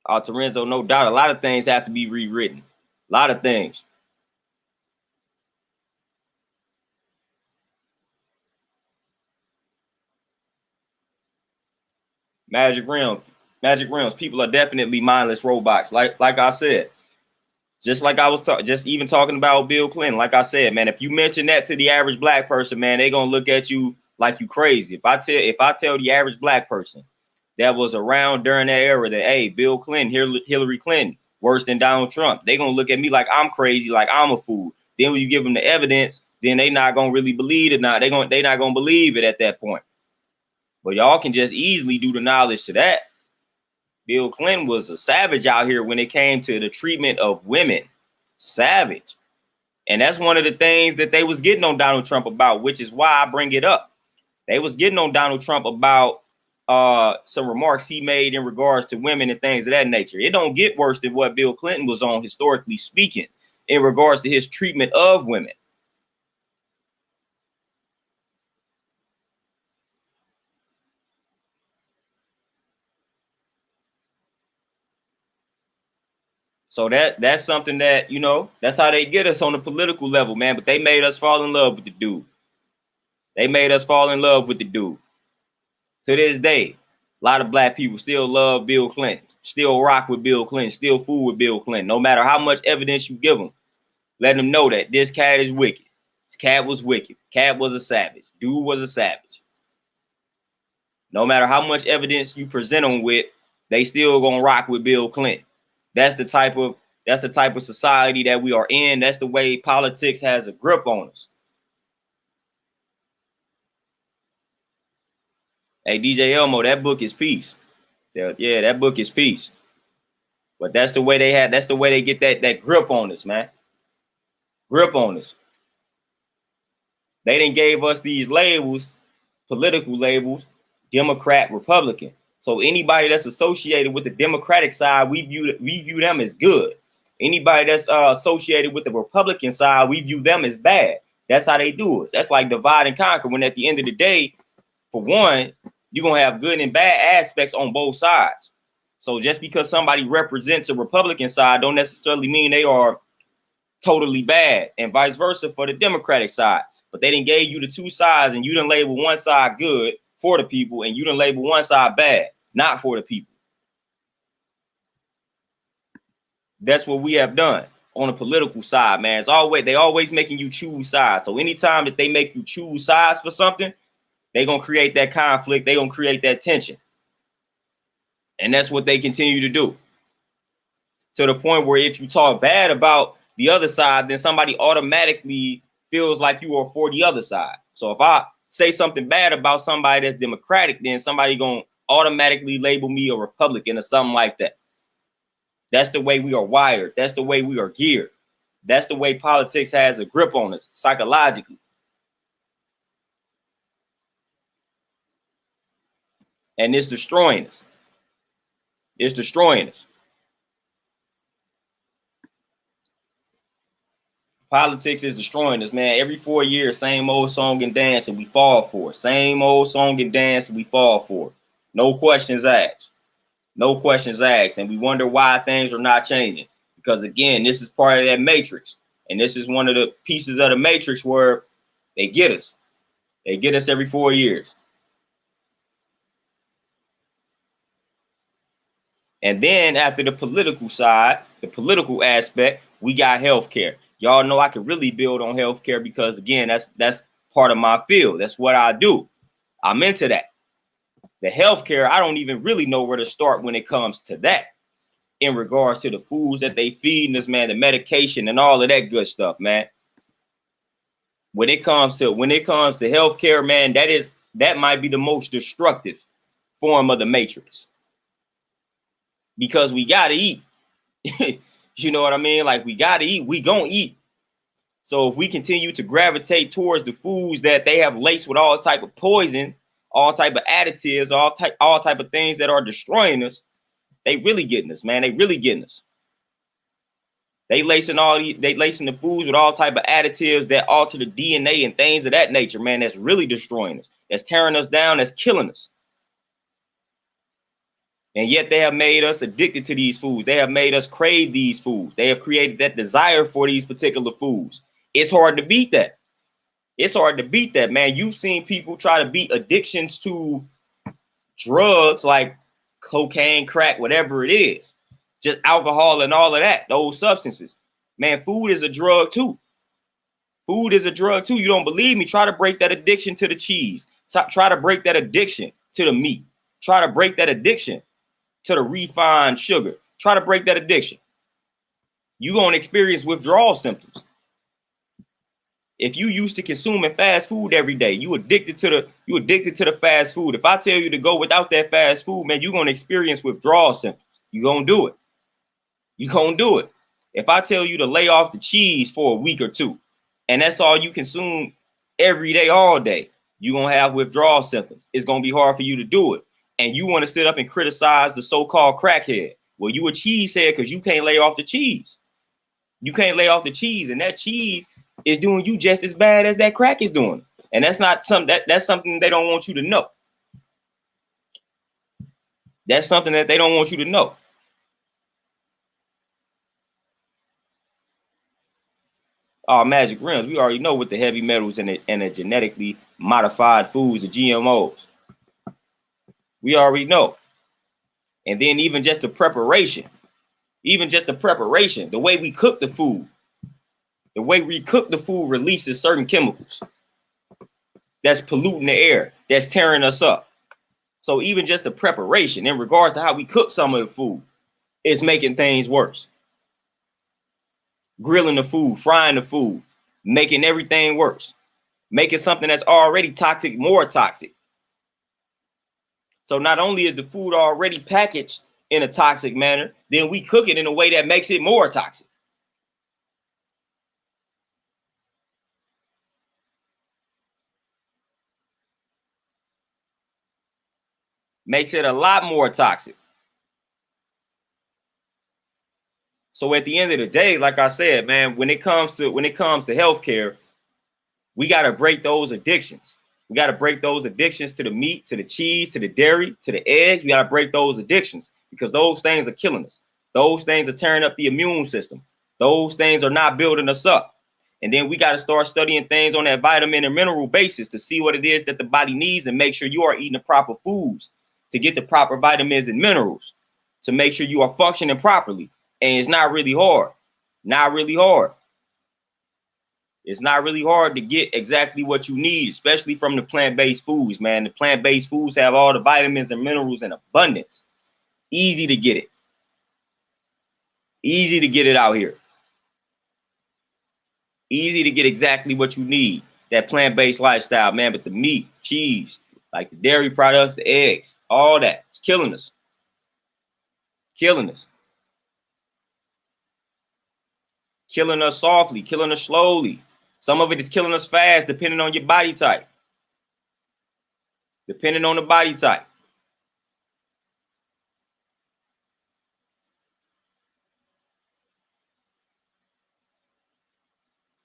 Terenzo, no doubt. A lot of things have to be rewritten. A lot of things. Magic realms. People are definitely mindless robots. Like I said, just like I was even talking about Bill Clinton. Like I said, man, if you mention that to the average black person, man, they gonna look at you like you crazy. If I tell the average black person that was around during that era that, hey, Bill Clinton, Hillary Clinton, worse than Donald Trump, they gonna look at me like I'm crazy, like I'm a fool. Then when you give them the evidence, then they not gonna really believe it. They not gonna believe it at that point. But y'all can just easily do the knowledge to that. Bill Clinton was a savage out here when it came to the treatment of women. Savage. And that's one of the things that they was getting on Donald Trump about, which is why I bring it up. They was getting on Donald Trump about some remarks he made in regards to women and things of that nature. It don't get worse than what Bill Clinton was on, historically speaking, in regards to his treatment of women. So that's something that, you know, that's how they get us on the political level, man. But they made us fall in love with the dude. They made us fall in love with the dude. To this day, a lot of black people still love Bill Clinton, still rock with Bill Clinton, still fool with Bill Clinton. No matter how much evidence you give them, let them know that this cat is wicked. This cat was wicked. Cat was a savage. Dude was a savage. No matter how much evidence you present them with, they still gonna rock with Bill Clinton. That's the type of society that we are in. That's the way politics has a grip on us. Hey, DJ Elmo, that book is peace. Yeah, that book is peace. But that's the way they get that grip on us, man. Grip on us. They didn't gave us these labels, political labels, Democrat, Republican. So anybody that's associated with the Democratic side, we view them as good. Anybody that's associated with the Republican side, we view them as bad. That's how they do it. That's like divide and conquer. When at the end of the day, for one, you're gonna have good and bad aspects on both sides. So just because somebody represents a Republican side, don't necessarily mean they are totally bad, and vice versa for the Democratic side. But they didn't gave you the two sides, and you didn't label one side good for the people, and you didn't label one side bad, not for the people. That's what we have done on the political side, man. They always making you choose sides. So anytime that they make you choose sides for something, they're gonna create that conflict, they're gonna create that tension. And that's what they continue to do. To the point where if you talk bad about the other side, then somebody automatically feels like you are for the other side. So if I say something bad about somebody that's Democratic, then somebody gonna automatically label me a Republican or something like that. That's the way we are wired. That's the way we are geared. That's the way politics has a grip on us psychologically. And it's destroying us. It's destroying us. Politics is destroying us, man. Every 4 years, same old song and dance, and we fall for it. Same old song and dance, and we fall for it. No questions asked. No questions asked. And we wonder why things are not changing. Because again, this is part of that matrix. And this is one of the pieces of the matrix where they get us. They get us every 4 years. And then after the political side, the political aspect, we got healthcare. Y'all know I can really build on healthcare because, again, that's part of my field. That's what I do. I'm into that. The healthcare, I don't even really know where to start when it comes to that, in regards to the foods that they feeding us, man, the medication and all of that good stuff, man. When it comes to healthcare, man, that might be the most destructive form of the matrix, because we gotta eat. You know what I mean? Like, we gotta eat. We gonna eat. So if we continue to gravitate towards the foods that they have laced with all type of poisons, all type of additives, all type of things that are destroying us, they really getting us, man. They really getting us. They lacing the foods with all type of additives that alter the DNA and things of that nature, man. That's really destroying us. That's tearing us down. That's killing us. And yet they have made us addicted to these foods. They have made us crave these foods. They have created that desire for these particular foods. It's hard to beat that. It's hard to beat that, man. You've seen people try to beat addictions to drugs like cocaine, crack, whatever it is, just alcohol and all of that, those substances. Man, food is a drug too. Food is a drug too. You don't believe me? Try to break that addiction to the cheese. Try to break that addiction to the meat. Try to break that addiction to the refined sugar. Try to break that addiction. You're going to experience withdrawal symptoms. If you used to consuming fast food every day, you addicted to the fast food. If I tell you to go without that fast food, man, you're going to experience withdrawal symptoms. You're going to do it. You're going to do it. If I tell you to lay off the cheese for a week or two, and that's all you consume every day, all day, you're going to have withdrawal symptoms. It's going to be hard for you to do it. And you want to sit up and criticize the so-called crackhead. Well, you a cheesehead because you can't lay off the cheese. You can't lay off the cheese, and that cheese is doing you just as bad as that crack is doing. And that's not something that's something they don't want you to know. That's something that they don't want you to know. Oh, magic rims. We already know what the heavy metals and the genetically modified foods, the GMOs. We already know. And then even just the preparation, the way we cook the food, releases certain chemicals that's polluting the air, that's tearing us up. So even just the preparation in regards to how we cook some of the food is making things worse. Grilling the food, frying the food, making everything worse, making something that's already toxic more toxic. So not only is the food already packaged in a toxic manner, then we cook it in a way that makes it more toxic. Makes it a lot more toxic. So at the end of the day, like I said, man, when it comes to healthcare, we got to break those addictions. We got to break those addictions to the meat, to the cheese, to the dairy, to the eggs. We got to break those addictions because those things are killing us. Those things are tearing up the immune system. Those things are not building us up. And then we got to start studying things on that vitamin and mineral basis to see what it is that the body needs and make sure you are eating the proper foods to get the proper vitamins and minerals, to make sure you are functioning properly. And it's not really hard. Not really hard. It's not really hard to get exactly what you need, especially from the plant-based foods, man. The plant-based foods have all the vitamins and minerals in abundance. Easy to get it. Easy to get it out here. Easy to get exactly what you need. That plant-based lifestyle, man. But the meat, cheese, like the dairy products, the eggs, all that, it's killing us. Killing us. Killing us softly, killing us slowly. Some of it is killing us fast, depending on your body type. Depending on the body type.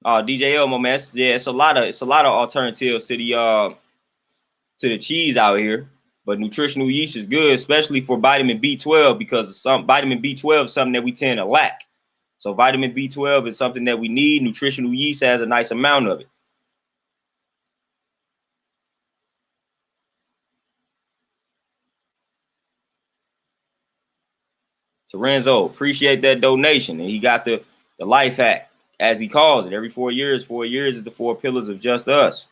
DJ Elmo, man, it's a lot of alternatives to the cheese out here. But nutritional yeast is good, especially for vitamin B12, because vitamin B12 is something that we tend to lack. So vitamin B12 is something that we need. Nutritional yeast has a nice amount of it. Lorenzo, appreciate that donation. And he got the life hack. as he calls it. Every 4 years, 4 years is the 4 pillars of just us,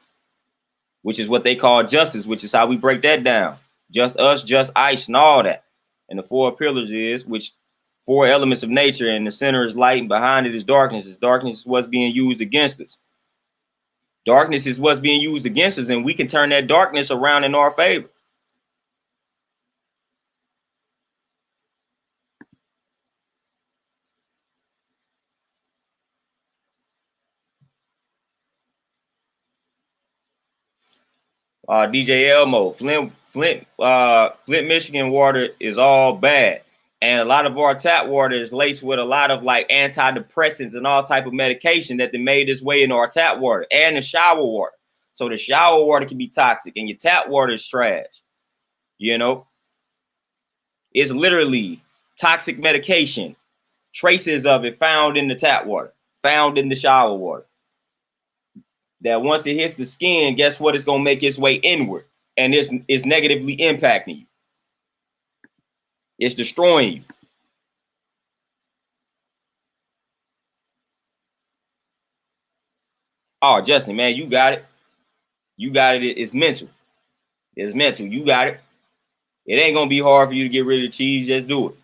which is what they call justice, which is how we break that down. Just us, just ice, and all that. And the 4 pillars is, which 4 elements of nature, and the center is light, and behind it is darkness. Darkness is what's being used against us. Darkness is what's being used against us, and we can turn that darkness around in our favor. DJ Elmo, Flint, Michigan water is all bad, and a lot of our tap water is laced with a lot of like antidepressants and all type of medication that they made its way into our tap water and the shower water. So the shower water can be toxic, and your tap water is trash. You know, it's literally toxic medication, traces of it found in the tap water, found in the shower water. That once it hits the skin, guess what? It's gonna make its way inward, and it's negatively impacting you. It's destroying you. Oh, Justin, man, you got it. You got it. It's mental. It's mental. You got it. It ain't gonna be hard for you to get rid of the cheese. Just do it.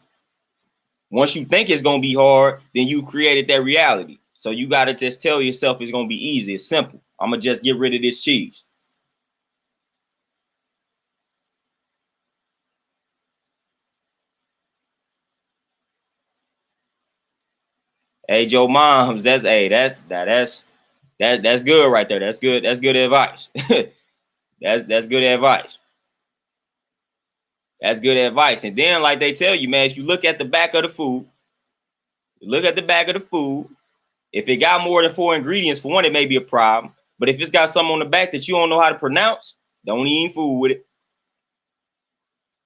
Once you think it's gonna be hard, then you created that reality. So you gotta just tell yourself it's gonna be easy. It's simple. I'm gonna just get rid of this cheese. Hey, Joe Moms, that's that's good right there. That's good. That's good advice. That's good advice. That's good advice. And then, like they tell you, man, if you look at the back of the food, look at the back of the food. If it got more than 4 ingredients, for one, it may be a problem. But if it's got something on the back that you don't know how to pronounce, don't eat food with it.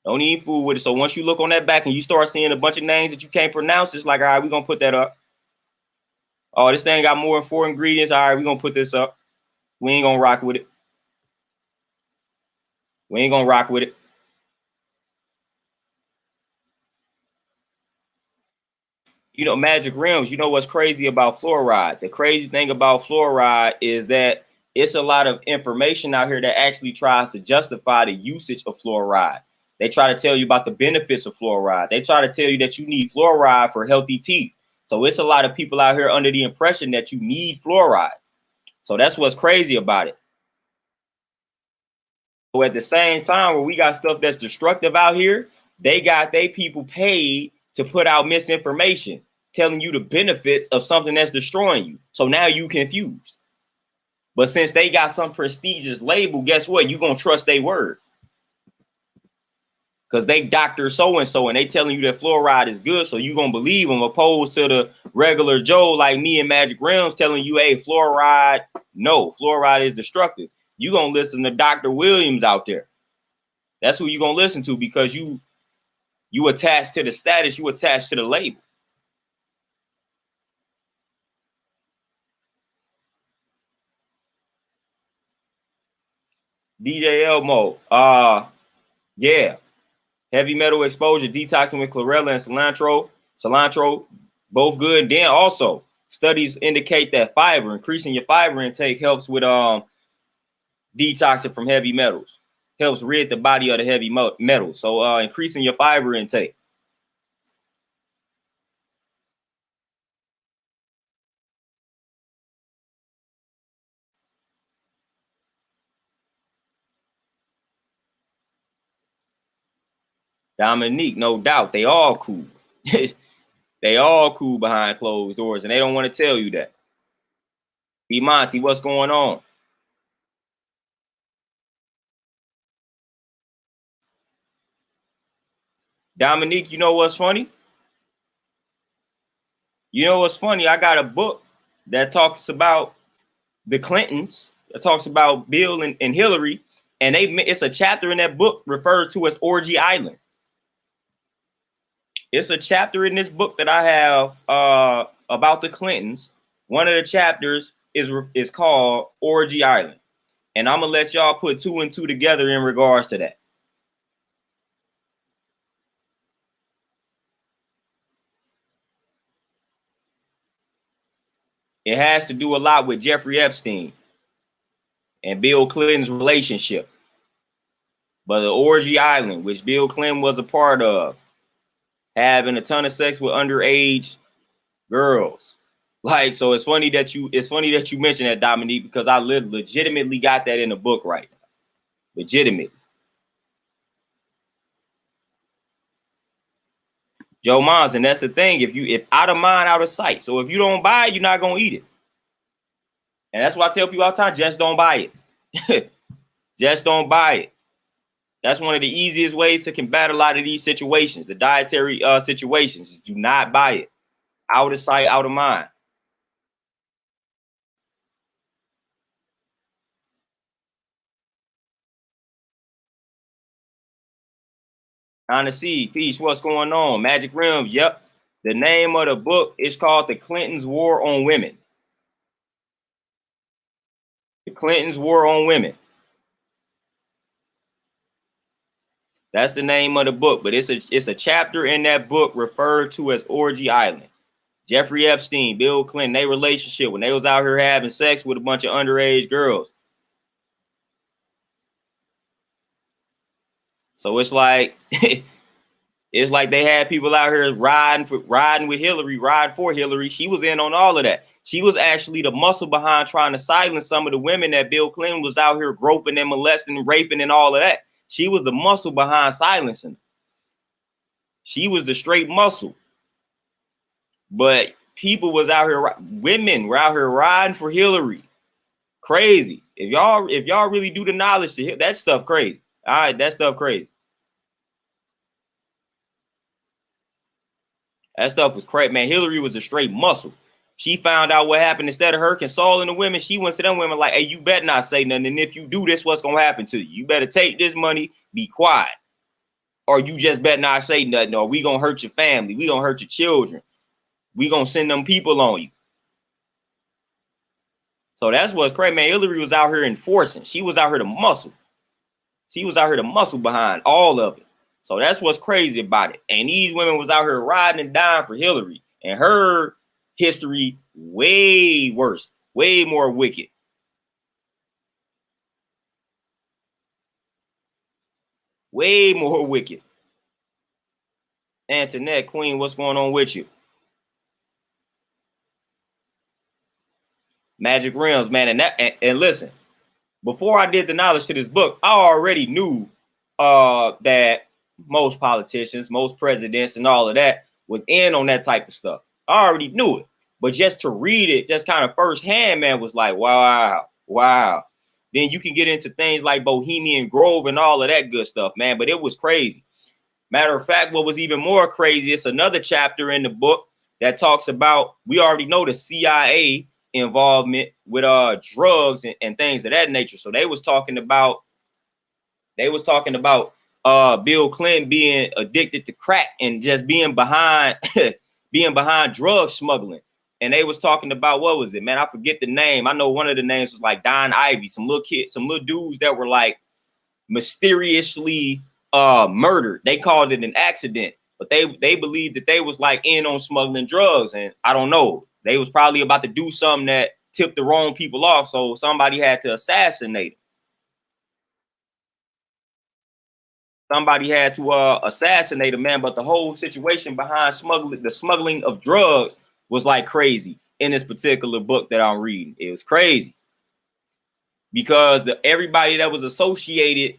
Don't eat food with it. So once you look on that back and you start seeing a bunch of names that you can't pronounce, it's like, all right, we're gonna put that up. Oh, this thing got more than 4 ingredients. All right, we're gonna put this up. We ain't gonna rock with it. We ain't gonna rock with it. You know, Magic Rims, you know what's crazy about fluoride? The crazy thing about fluoride is that it's a lot of information out here that actually tries to justify the usage of fluoride. They try to tell you about the benefits of fluoride. They try to tell you that you need fluoride for healthy teeth. So it's a lot of people out here under the impression that you need fluoride. So that's what's crazy about it. So at the same time, where we got stuff that's destructive out here, they people paid to put out misinformation, telling you the benefits of something that's destroying you. So now you confused. But since they got some prestigious label, guess what? You're gonna trust their word. Because they doctor so-and-so and they telling you that fluoride is good, so you're gonna believe them, opposed to the regular Joe like me and Magic Realms telling you, hey, fluoride, no, fluoride is destructive. You're gonna listen to Dr. Williams out there. That's who you're gonna listen to, because you attach to the status, you attach to the label. DJ Elmo, yeah, heavy metal exposure, detoxing with chlorella and cilantro, both good. Then also studies indicate that increasing your fiber intake helps with detoxing from heavy metals, helps rid the body of the heavy metals. So increasing your fiber intake. Dominique, no doubt, they all cool. They all cool behind closed doors, and they don't want to tell you that. B Monty, what's going on? Dominique, you know what's funny? You know what's funny? I got a book that talks about the Clintons, that talks about Bill and Hillary, and it's a chapter in that book referred to as Orgy Island. It's a chapter in this book that I have about the Clintons. One of the chapters is called Orgy Island, and I'm gonna let y'all put 2 and 2 together in regards to that. It has to do a lot with Jeffrey Epstein and Bill Clinton's relationship. But the Orgy Island, which Bill Clinton was a part of, having a ton of sex with underage girls. Like, so it's funny that you mentioned that, Dominique, because I legitimately got that in the book right now. Legitimately. Joe Mons, and that's the thing. If out of mind, out of sight. So if you don't buy it, you're not gonna eat it. And that's why I tell people all the time, just don't buy it. Just don't buy it. That's one of the easiest ways to combat a lot of these situations, the dietary situations. Do not buy it. Out of sight, out of mind. On the sea, peace, what's going on? Magic Rim, yep. The name of the book is called The Clintons' War on Women. The Clintons' War on Women. That's the name of the book, but it's a chapter in that book referred to as Orgy Island. Jeffrey Epstein, Bill Clinton, their relationship when they was out here having sex with a bunch of underage girls. So it's like it's like they had people out here riding with Hillary, riding for Hillary. She was in on all of that. She was actually the muscle behind trying to silence some of the women that Bill Clinton was out here groping and molesting and raping and all of that. She was the muscle behind silencing. She was the straight muscle. But people was out here, women were out here riding for Hillary. Crazy. If y'all really do the knowledge to hit that stuff, crazy. All right, that stuff crazy. That stuff was crazy, man. Hillary was a straight muscle. She found out what happened. Instead of her consoling the women, she went to them women like, hey, you better not say nothing. And if you do this, what's going to happen to you? You better take this money, be quiet. Or you just better not say nothing, or we going to hurt your family. We going to hurt your children. We going to send them people on you. So that's what's crazy, man. Hillary was out here enforcing. She was out here to muscle. She was out here to muscle behind all of it. So that's what's crazy about it. And these women was out here riding and dying for Hillary. And her history way worse, way more wicked. Way more wicked. Antoinette, Queen, what's going on with you? Magic Rims, man. And listen, before I did the knowledge to this book, I already knew that most politicians, most presidents and all of that was in on that type of stuff. I already knew it. But just to read it, just kind of firsthand, man, was like, wow, wow. Then you can get into things like Bohemian Grove and all of that good stuff, man. But it was crazy. Matter of fact, what was even more crazy, it's another chapter in the book that talks about, we already know the CIA involvement with drugs and things of that nature. So they was talking about Bill Clinton being addicted to crack and just being behind drug smuggling. And they was talking about, what was it, man? I forget the name. I know one of the names was like Don Ivy, some little kids, some little dudes that were like mysteriously murdered. They called it an accident, but they believed that they was like in on smuggling drugs. And I don't know, they was probably about to do something that tipped the wrong people off. So somebody had to assassinate them. Somebody had to assassinate a man, but the whole situation behind the smuggling of drugs was like crazy in this particular book that I'm reading. It was crazy because everybody that was associated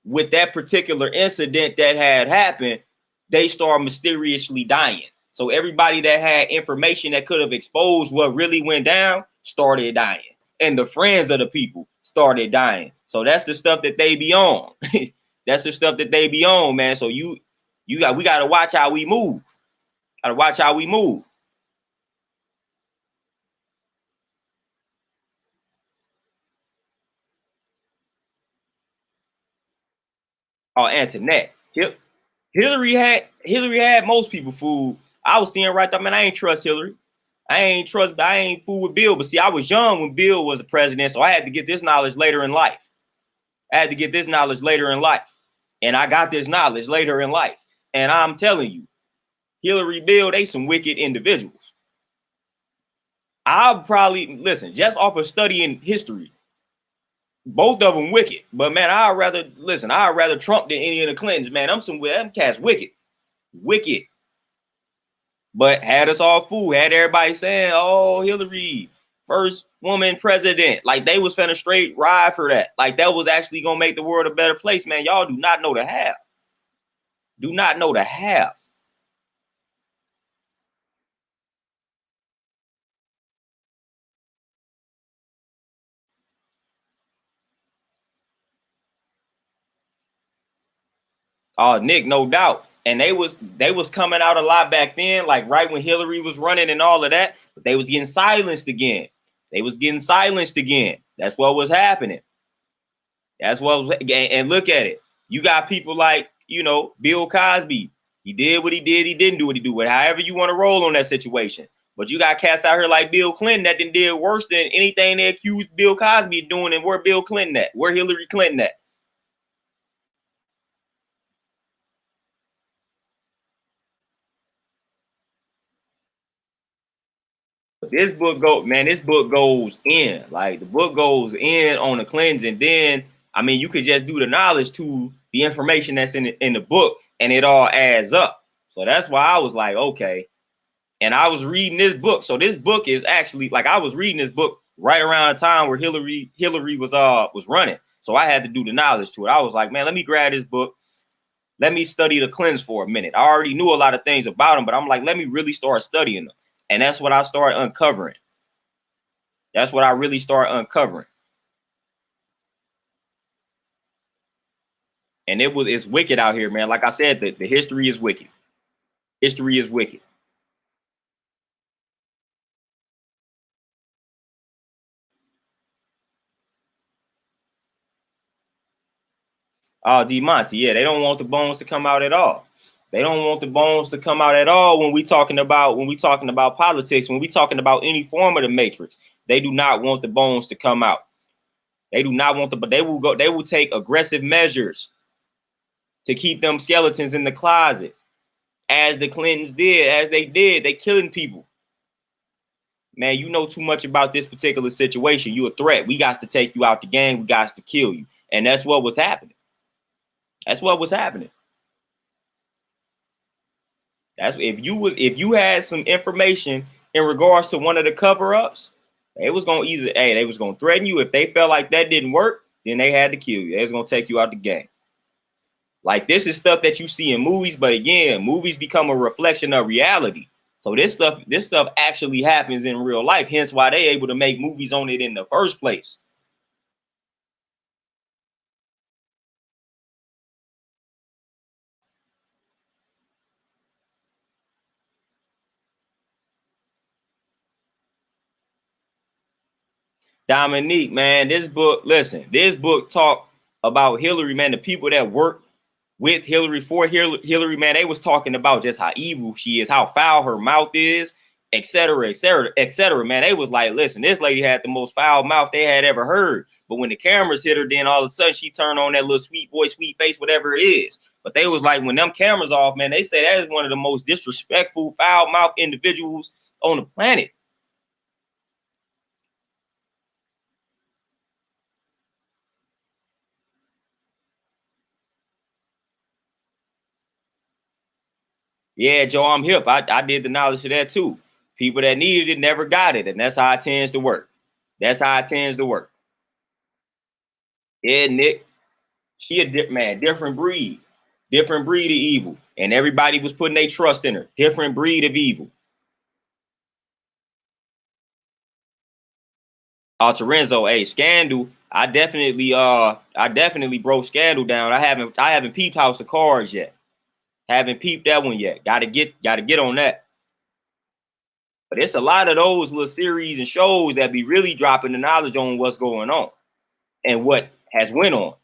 with that particular incident that had happened, they started mysteriously dying. So everybody that had information that could have exposed what really went down started dying, and the friends of the people started dying. So that's the stuff that they be on. That's the stuff that they be on, man. So we got to watch how we move. Got to watch how we move. Oh, Antoinette. Hillary had most people fooled. I was seeing right there, man, I ain't trust Hillary. I ain't fool with Bill. But see, I was young when Bill was the president, so I had to get this knowledge later in life. And I got this knowledge later in life. And I'm telling you, Hillary, Bill, they some wicked individuals. I'll probably listen just off of studying history. Both of them wicked, but man, I'd rather Trump than any of the Clintons. Man, them cats wicked, wicked. But had us all fooled, had everybody saying, "Oh, Hillary, first woman president," like they was finna straight ride for that. Like that was actually gonna make the world a better place, man. Y'all do not know the half. Do not know the half. Oh, Nick, no doubt. And they was coming out a lot back then, like right when Hillary was running and all of that, but they was getting silenced again. They was getting silenced again. That's what was happening. That's what was, and look at it. You got people like, Bill Cosby. He did what he did. He didn't do what he did. However you want to roll on that situation. But you got cats out here like Bill Clinton that did worse than anything they accused Bill Cosby of doing. And where Bill Clinton at? Where Hillary Clinton at? This book this book goes in. Like the book goes in on the cleanse, and then I mean you could just do the knowledge to the information that's in the book, and it all adds up. So that's why I was like, okay. And I was reading this book. So this book is actually like I was reading this book right around the time where Hillary was running. So I had to do the knowledge to it. I was like, man, let me grab this book. Let me study the cleanse for a minute. I already knew a lot of things about them, but I'm like, let me really start studying them. And that's what I started uncovering. That's what I really started uncovering. And it's wicked out here, man. Like I said, the history is wicked. History is wicked. Oh, D Monty, yeah, they don't want the bones to come out at all. They don't want the bones to come out at all when we talking about politics, when we talking about any form of the matrix. They do not want the bones to come out. They do not want but they will take aggressive measures to keep them skeletons in the closet, as the Clintons did, as they did. They killing people. Man, you know too much about this particular situation. You a threat. We got to take you out the game. We got to kill you. And that's what was happening. That's what was happening. That's if you had some information in regards to one of the cover-ups, they was gonna they was gonna threaten you. If they felt like that didn't work, then they had to kill you. They was gonna take you out the game. Like this is stuff that you see in movies, but again, movies become a reflection of reality. So this stuff actually happens in real life. Hence why they able to make movies on it in the first place. Dominique, man, this book talk about Hillary, man, the people that work with Hillary for Hillary, man, they was talking about just how evil she is, how foul her mouth is, et cetera, et cetera, et cetera. Man, they was like, listen, this lady had the most foul mouth they had ever heard. But when the cameras hit her, then all of a sudden she turned on that little sweet voice, sweet face, whatever it is. But they was like, when them cameras off, man, they say that is one of the most disrespectful, foul mouth individuals on the planet. Yeah, Joe, I'm hip. I did the knowledge of that too. People that needed it never got it, and that's how it tends to work. That's how it tends to work. Yeah, Nick, she a different breed of evil, and everybody was putting their trust in her. Different breed of evil. Terenzo, hey, Scandal. I definitely broke Scandal down. I haven't peeped House of Cards yet. Haven't peeped that one yet. Gotta get on that. But it's a lot of those little series and shows that be really dropping the knowledge on what's going on and what has went on.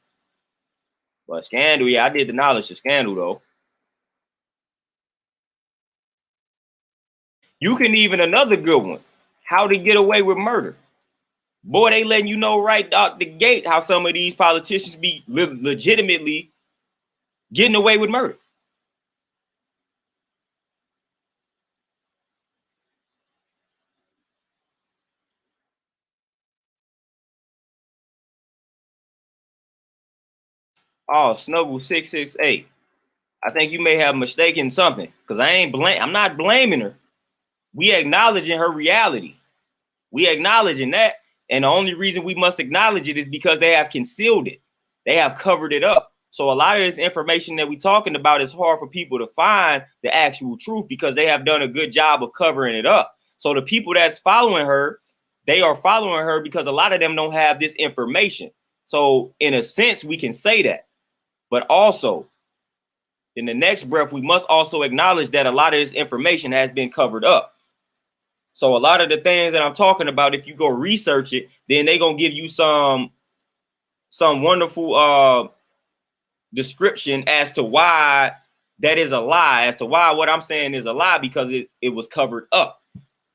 But Scandal, yeah, I did the knowledge of Scandal though. You can even another good one. How to Get Away with Murder. Boy, they letting you know right out the gate how some of these politicians be legitimately getting away with murder. Oh, Snuggle 668. I think you may have mistaken something because I'm not blaming her. We acknowledging her reality. We acknowledging that. And the only reason we must acknowledge it is because they have concealed it. They have covered it up. So a lot of this information that we're talking about is hard for people to find the actual truth because they have done a good job of covering it up. So the people that's following her, they are following her because a lot of them don't have this information. So in a sense, we can say that. But also, in the next breath, we must also acknowledge that a lot of this information has been covered up. So a lot of the things that I'm talking about, if you go research it, then they're gonna give you some wonderful description as to why that is a lie, as to why what I'm saying is a lie, because it was covered up.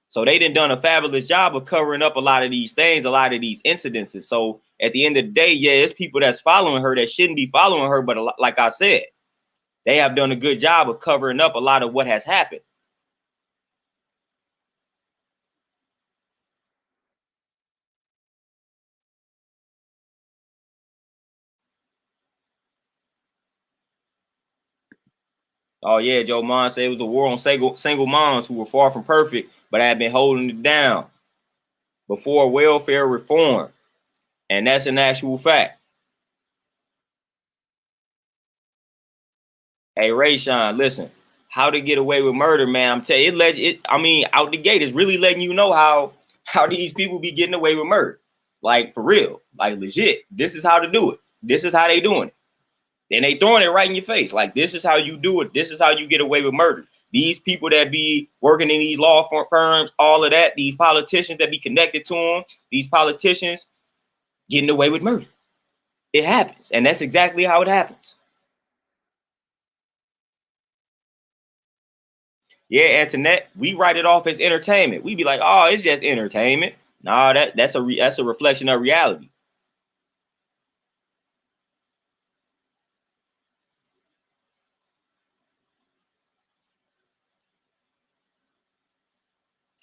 So they done a fabulous job of covering up a lot of these things, a lot of these incidences. So at the end of the day, yeah, it's people that's following her that shouldn't be following her, but like I said, they have done a good job of covering up a lot of what has happened. Oh yeah, Joe Mon said it was a war on single moms who were far from perfect, but had been holding it down before welfare reform, and that's an actual fact. Hey Rayshawn, listen, How to Get Away with Murder, man. I'm telling you, I mean, out the gate, it's really letting you know how these people be getting away with murder, like for real, like legit. This is how to do it. This is how they doing it. And they throwing it right in your face. Like, this is how you do it. This is how you get away with murder. These people that be working in these law firms, all of that, these politicians that be connected to them, these politicians getting away with murder. It happens. And that's exactly how it happens. Yeah, Antoinette, we write it off as entertainment. We be like, oh, it's just entertainment. No, that's a reflection of reality.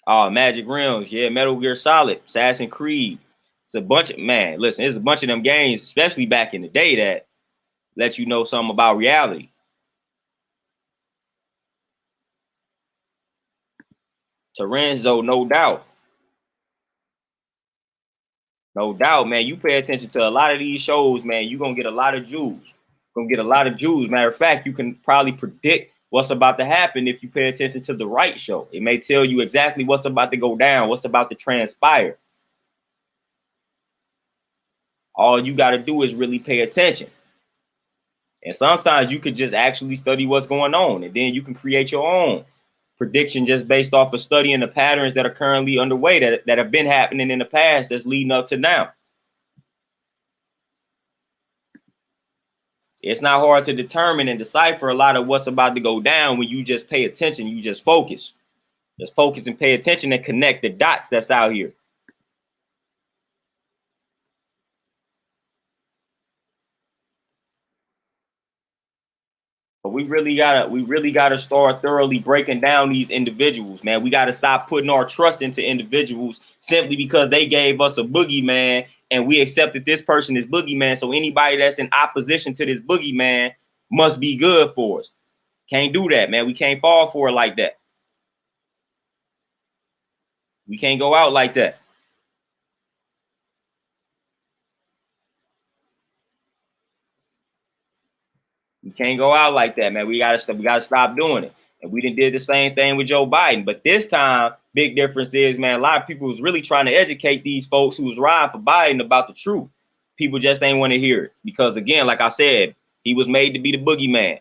Oh, Magic Realms, yeah, Metal Gear Solid, Assassin's Creed. It's a bunch of man. Listen, there's a bunch of them games, especially back in the day, that let you know something about reality. Terenzo, no doubt. No doubt, man. You pay attention to a lot of these shows, man. You're gonna get a lot of Jews. Gonna get a lot of Jews. Matter of fact, you can probably predict what's about to happen if you pay attention to the right show. It may tell you exactly what's about to go down, what's about to transpire. All you got to do is really pay attention. And sometimes you could just actually study what's going on, and then you can create your own prediction just based off of studying the patterns that are currently underway that have been happening in the past that's leading up to now. It's not hard to determine and decipher a lot of what's about to go down when you just pay attention. You just focus. Just focus and pay attention and connect the dots that's out here. But we really gotta start thoroughly breaking down these individuals, man. We gotta stop putting our trust into individuals simply because they gave us a boogeyman and we accepted this person as boogeyman. So anybody that's in opposition to this boogeyman must be good for us. Can't do that, man. We can't fall for it like that. We can't go out like that. We can't go out like that, man. We gotta stop doing it. And we did the same thing with Joe Biden. But this time, big difference is, man, a lot of people was really trying to educate these folks who was riding for Biden about the truth. People just ain't want to hear it. Because again, like I said, he was made to be the boogeyman.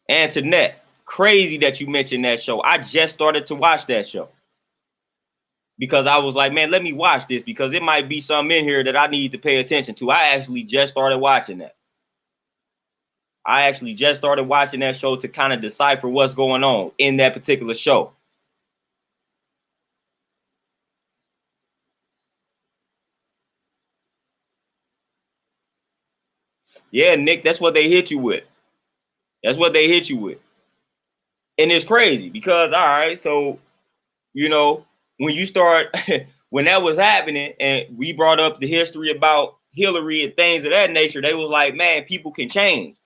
Antoinette, crazy that you mentioned that show. I just started to watch that show. Because I was like, man, let me watch this because it might be something in here that I need to pay attention to. I actually just started watching that. I actually just started watching that show to kind of decipher what's going on in that particular show. Yeah, Nick, that's what they hit you with. That's what they hit you with. And it's crazy because, all right, so, you know, when you start when that was happening, and we brought up the history about Hillary and things of that nature, they was like, man, people can change.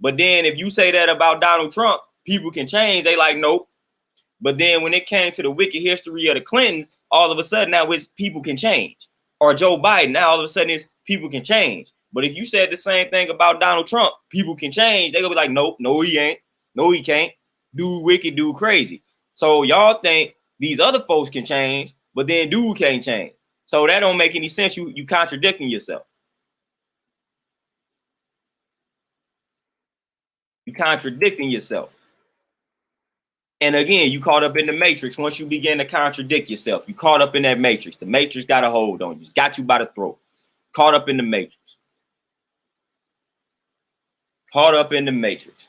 But then if you say that about Donald Trump, people can change. They like, nope. But then when it came to the wicked history of the Clintons, all of a sudden now it's people can change. Or Joe Biden, now all of a sudden it's people can change. But if you said the same thing about Donald Trump, people can change, they're gonna be like, nope, no, he ain't. No, he can't. Dude wicked, dude crazy. So y'all think these other folks can change, but then dude can't change. So that don't make any sense. You contradicting yourself. You contradicting yourself. And again, you caught up in the matrix. Once you begin to contradict yourself, you caught up in that matrix. The matrix got a hold on you. It's got you by the throat. Caught up in the matrix. Caught up in the matrix.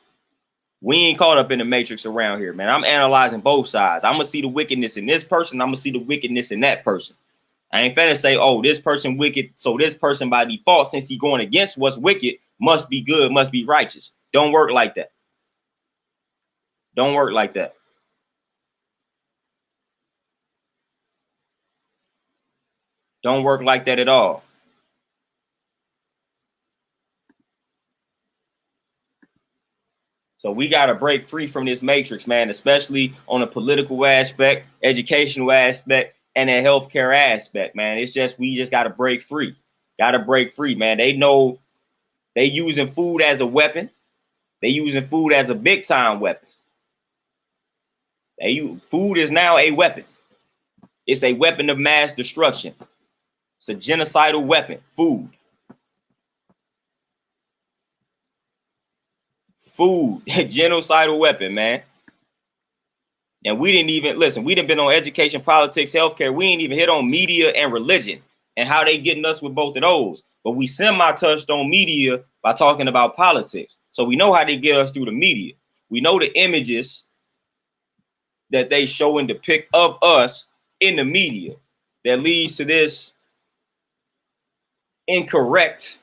We ain't caught up in the matrix around here, man. I'm analyzing both sides. I'm gonna see the wickedness in this person. I'm gonna see the wickedness in that person. I ain't finna say, oh, this person wicked, so this person by default, since he going against what's wicked, must be good, must be righteous. Don't work like that. Don't work like that. Don't work like that at all. So we got to break free from this matrix, man, especially on a political aspect, educational aspect, and a healthcare aspect, man. It's just, we just got to break free. Got to break free, man. They know they using food as a weapon. They using food as a big time weapon. Food is now a weapon. It's a weapon of mass destruction. It's a genocidal weapon. Food. Food. Genocidal weapon, man. And we didn't even listen. We didn't been on education, politics, healthcare. We ain't even hit on media and religion and how they getting us with both of those. But we semi-touched on media by talking about politics. So we know how they get us through the media. We know the images that they show and depict of us in the media that leads to this incorrect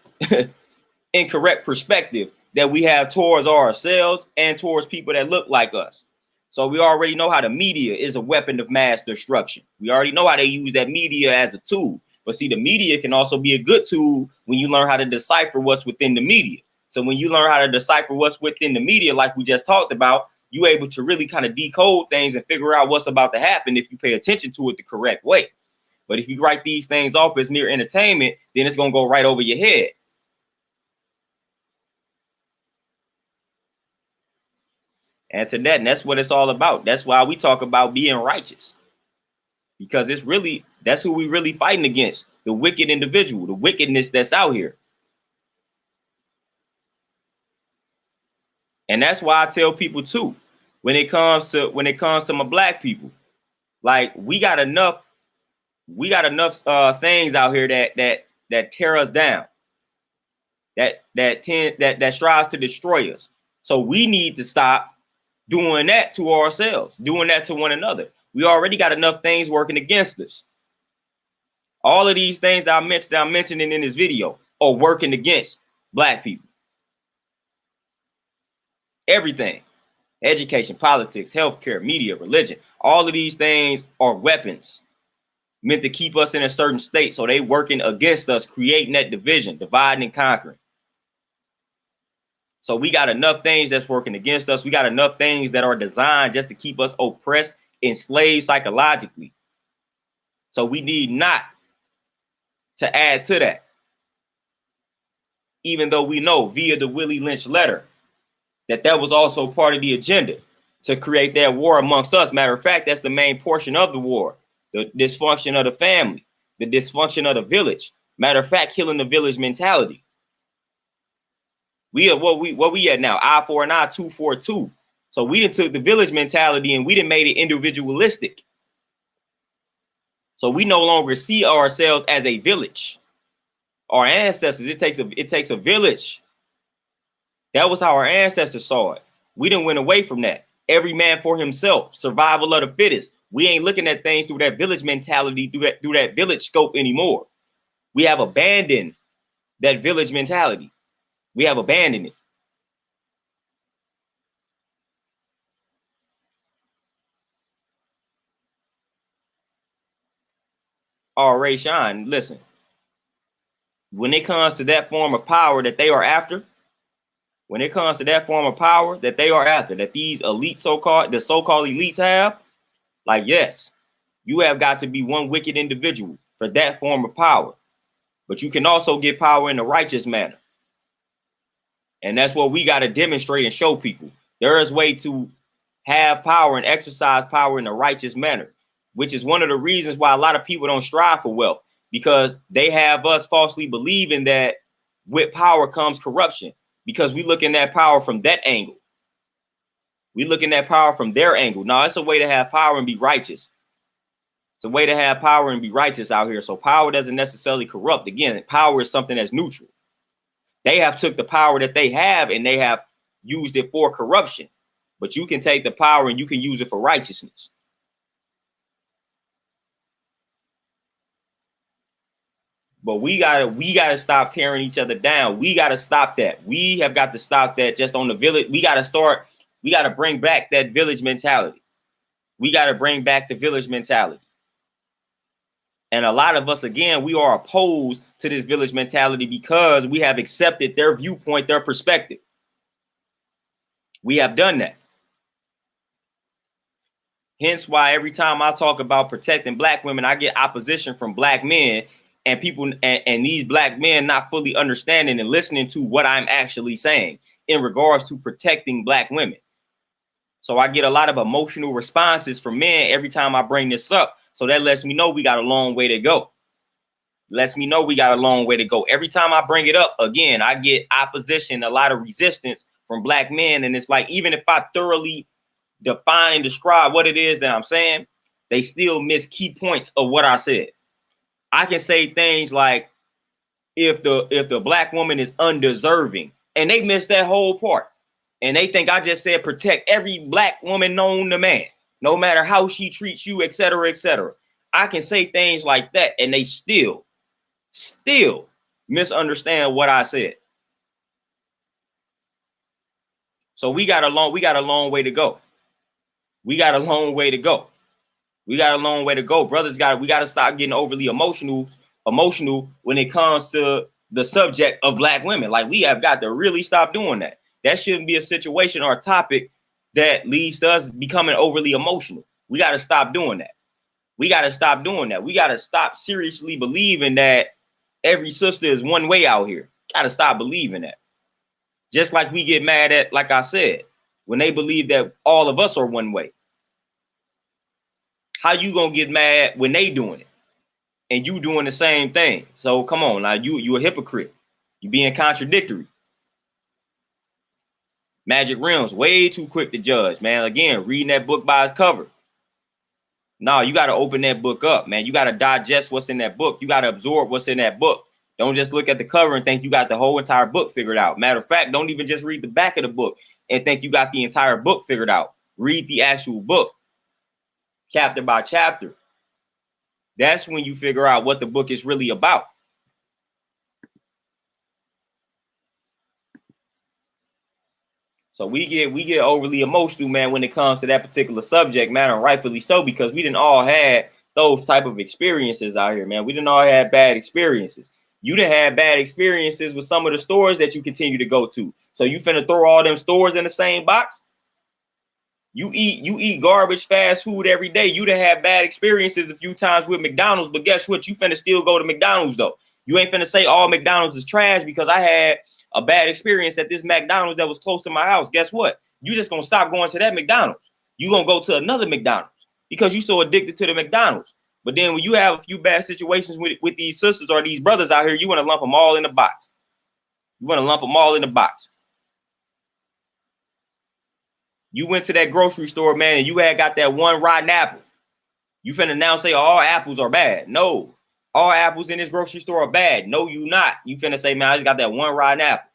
perspective that we have towards ourselves and towards people that look like us. So we already know how the media is a weapon of mass destruction. We already know how they use that media as a tool. But see, the media can also be a good tool when you learn how to decipher what's within the media. So when you learn how to decipher what's within the media, like we just talked about, you're able to really kind of decode things and figure out what's about to happen if you pay attention to it the correct way. But if you write these things off as mere entertainment, then it's going to go right over your head. And to that, and that's what it's all about. That's why we talk about being righteous. Because it's really, that's who we really fighting against. The wicked individual, the wickedness that's out here. And that's why I tell people too, when it comes to my black people, like we got enough things out here that tear us down, that strives to destroy us. So we need to stop doing that to ourselves, doing that to one another. We already got enough things working against us. All of these things that I'm mentioning in this video are working against black people. Everything. Education, politics, healthcare, media, religion. All of these things are weapons meant to keep us in a certain state. So they working against us, creating that division, dividing and conquering. So we got enough things that's working against us. We got enough things that are designed just to keep us oppressed, enslaved psychologically. So we need not to add to that. Even though we know via the Willie Lynch letter that was also part of the agenda to create that war amongst us. Matter of fact, that's the main portion of the war. The dysfunction of the family, the dysfunction of the village. Matter of fact, killing the village mentality. We are what we at now, I for an eye, 2 for a 2. So we done took the village mentality and we done made it individualistic. So we no longer see ourselves as a village. Our ancestors, it takes a village. That was how our ancestors saw it. We didn't went away from that. Every man for himself, survival of the fittest. We ain't looking at things through that village mentality, through that village scope anymore. We have abandoned that village mentality. We have abandoned it. Oh, Ray Shine, listen. When it comes to that form of power that they are after, when it comes to that form of power that they are after, that these elite the so-called elites have, like, yes, you have got to be one wicked individual for that form of power. But you can also get power in a righteous manner. And that's what we got to demonstrate and show people. There is a way to have power and exercise power in a righteous manner, which is one of the reasons why a lot of people don't strive for wealth, because they have us falsely believing that with power comes corruption, because we looking at power from that angle. We looking at power from their angle. No, it's a way to have power and be righteous. It's a way to have power and be righteous out here. So power doesn't necessarily corrupt. Again, power is something that's neutral. They have took the power that they have and they have used it for corruption. But you can take the power and you can use it for righteousness. But we gotta stop tearing each other down. We gotta stop that. We have got to stop that just on the village. We gotta bring back that village mentality. We gotta bring back the village mentality. And a lot of us, again, we are opposed to this village mentality because we have accepted their viewpoint, their perspective. We have done that. Hence why every time I talk about protecting black women, I get opposition from black men and people and these black men not fully understanding and listening to what I'm actually saying in regards to protecting black women. So I get a lot of emotional responses from men every time I bring this up. So that lets me know we got a long way to go. Lets me know we got a long way to go. Every time I bring it up, again, I get opposition, a lot of resistance from black men. And it's like, even if I thoroughly define and describe what it is that I'm saying, they still miss key points of what I said. I can say things like, if the black woman is undeserving, and they miss that whole part. And they think I just said protect every black woman known to man, no matter how she treats you, etc., etc. I can say things like that, and they still misunderstand what I said. So we got a long way to go. We got a long way to go. We got a long way to go. Brothers, we got to stop getting overly emotional when it comes to the subject of black women. Like, we have got to really stop doing that. That shouldn't be a situation or a topic that leads to us becoming overly emotional. We got to stop doing that. We got to stop doing that. We got to stop seriously believing that every sister is one way out here. Got to stop believing that. Just like we get mad at, like I said, when they believe that all of us are one way. How you gonna get mad when they doing it and you doing the same thing? So come on, now you a hypocrite. You being contradictory. Magic Realms, way too quick to judge, man. Again, reading that book by its cover. No, you got to open that book up, man. You got to digest what's in that book. You got to absorb what's in that book. Don't just look at the cover and think you got the whole entire book figured out. Matter of fact, don't even just read the back of the book and think you got the entire book figured out. Read the actual book, chapter by chapter. That's when you figure out what the book is really about. So we get overly emotional, man, when it comes to that particular subject, man, and rightfully so, because we didn't all had those type of experiences out here, man. We didn't all have bad experiences. You done had bad experiences with some of the stores that you continue to go to. So you finna throw all them stores in the same box? You eat garbage fast food every day. You done had bad experiences a few times with McDonald's, but guess what? You finna still go to McDonald's though. You ain't finna say all McDonald's is trash because I had a bad experience at this McDonald's that was close to my house. Guess what? You just gonna stop going to that McDonald's. You gonna go to another McDonald's because you so addicted to the McDonald's. But then when you have a few bad situations with these sisters or these brothers out here, you want to lump them all in the box. You want to lump them all in the box. You went to that grocery store, man, and you had got that one rotten apple. You finna now say all apples are bad. No, all apples in this grocery store are bad. No, you not. You finna say, man, I just got that one rotten apple.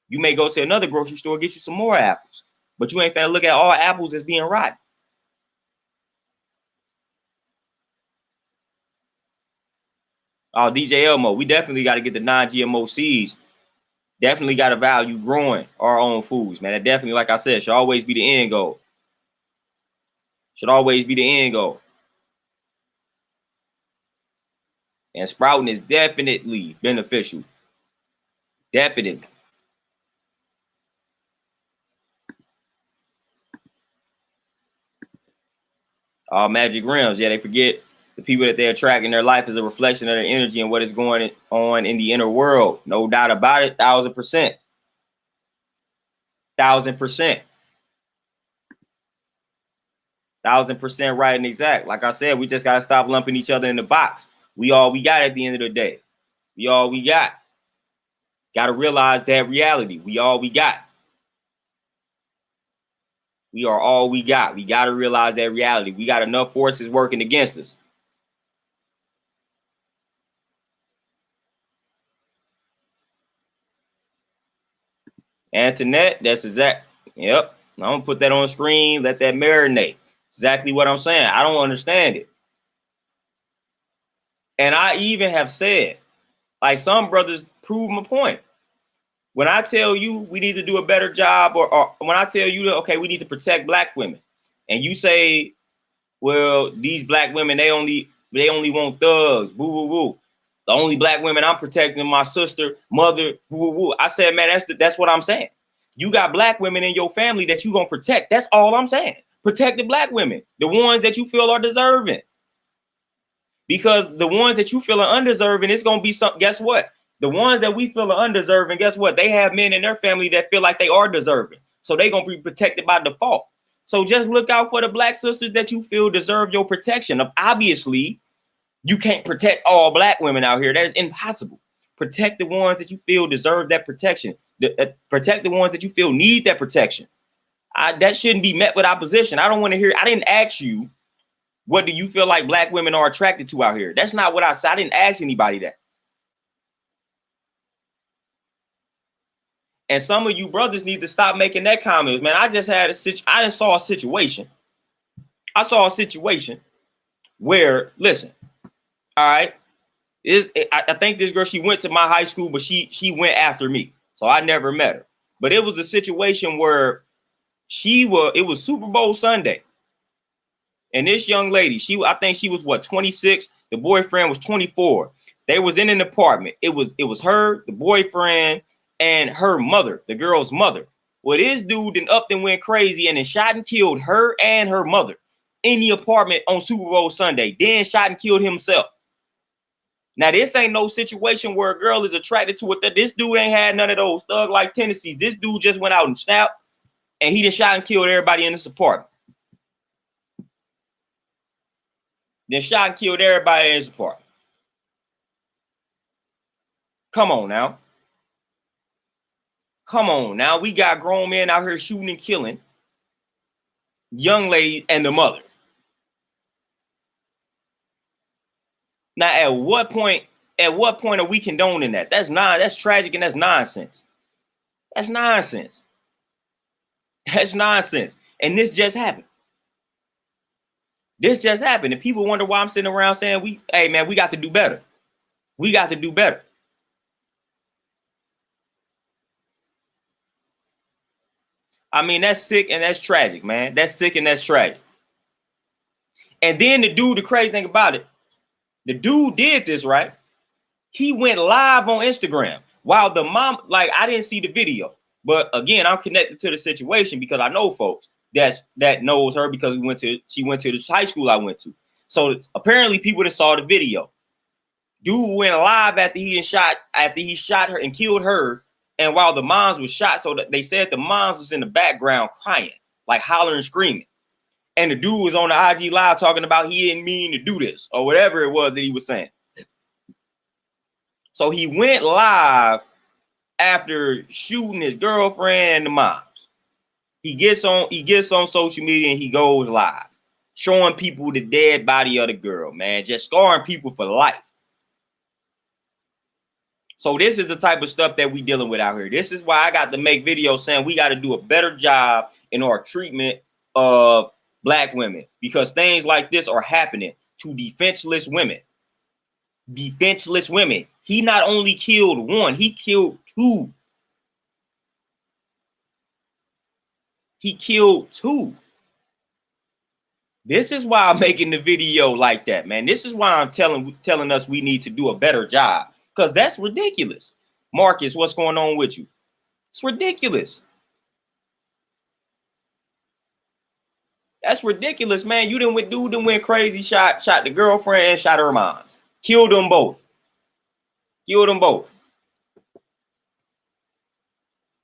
You may go to another grocery store, get you some more apples, but you ain't finna look at all apples as being rotten. Oh, DJ Elmo, we definitely got to get the non-GMO seeds. Definitely got to value growing our own foods, man. That definitely, like I said, should always be the end goal. Should always be the end goal. And sprouting is definitely beneficial. Definitely. All magic realms. Yeah, they forget the people that they attract in their life is a reflection of their energy and what is going on in the inner world. No doubt about it. 1,000%. 1,000%. 1,000% right and exact. Like I said, we just gotta stop lumping each other in the box. We all we got at the end of the day. We all we got. Gotta realize that reality. We all we got. We are all we got. We gotta realize that reality. We got enough forces working against us. Antoinette, that's exact. Yep. I'm gonna put that on the screen, let that marinate. Exactly what I'm saying. I don't understand it. And I even have said, like some brothers prove my point. When I tell you we need to do a better job, or when I tell you that, okay, we need to protect black women, and you say, well, these black women, they only want thugs, boo boo boo. The only black women I'm protecting, my sister, mother, boo boo boo. I said, man, that's what I'm saying. You got black women in your family that you gonna protect. That's all I'm saying. Protect the black women, the ones that you feel are deserving. Because the ones that you feel are undeserving, it's gonna be some. Guess what? The ones that we feel are undeserving, guess what? They have men in their family that feel like they are deserving, so they gonna be protected by default. So just look out for the black sisters that you feel deserve your protection. Obviously, you can't protect all black women out here. That is impossible. Protect the ones that you feel deserve that protection. Protect the ones that you feel need that protection. That shouldn't be met with opposition. I don't want to hear. I didn't ask you, what do you feel like black women are attracted to out here? That's not what I said. I didn't ask anybody that. And some of you brothers need to stop making that comment, man. I just had I just saw a situation. I saw a situation where, listen, all right, I think this girl, she went to my high school, but she went after me, so I never met her. But it was a situation where it was Super Bowl Sunday, and this young lady, I think she was what, 26. The boyfriend was 24. They was in an apartment. It was her, the boyfriend, and her mother, the girl's mother. Well, this dude then up and went crazy and then shot and killed her and her mother in the apartment on Super Bowl Sunday. Then shot and killed himself. Now, this ain't no situation where a girl is attracted to it. This dude ain't had none of those thug-like tendencies. This dude just went out and snapped, and he just shot and killed everybody in this apartment. Then shot and killed everybody in his apartment. Come on now. Come on now. We got grown men out here shooting and killing young lady and the mother. Now, at what point are we condoning that? That's tragic and that's nonsense. That's nonsense. That's nonsense. And this just happened. This just happened. And people wonder why I'm sitting around saying, hey man, we got to do better. We got to do better. I mean, that's sick and that's tragic, man. That's sick and that's tragic. And then the crazy thing about it, the dude did this, right? He went live on Instagram while the mom, like, I didn't see the video, but again, I'm connected to the situation because I know folks that knows her because she went to the high school I went to. So apparently people that saw the video. Dude went live after he shot her and killed her. And while the moms was shot, so that they said the moms was in the background crying, like hollering and screaming. And the dude was on the IG live talking about he didn't mean to do this or whatever it was that he was saying. So he went live after shooting his girlfriend and the moms. He gets on social media and he goes live, showing people the dead body of the girl, man, just scarring people for life. So this is the type of stuff that we dealing with out here. This is why I got to make videos saying we got to do a better job in our treatment of black women, because things like this are happening to defenseless women. Defenseless women. He not only killed one, he killed two. He killed two. This is why I'm making the video like that, man. This is why I'm telling us we need to do a better job, because that's ridiculous. Marcus, what's going on with you? It's ridiculous. That's ridiculous, man. You done went crazy, shot the girlfriend and shot her mom. Killed them both. Killed them both.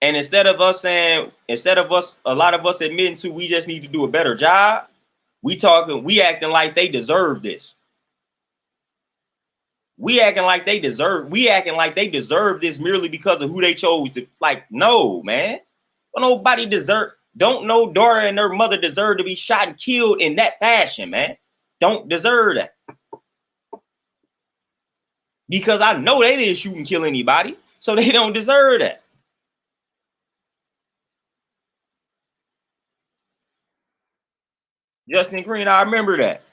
And instead of a lot of us admitting to we just need to do a better job, we acting like they deserve this. We acting like they deserve this merely because of who they chose to. Like, no, man. Nobody deserve. Don't no daughter and her mother deserve to be shot and killed in that fashion, man. Don't deserve that. Because I know they didn't shoot and kill anybody, so they don't deserve that. Justin Green, I remember that.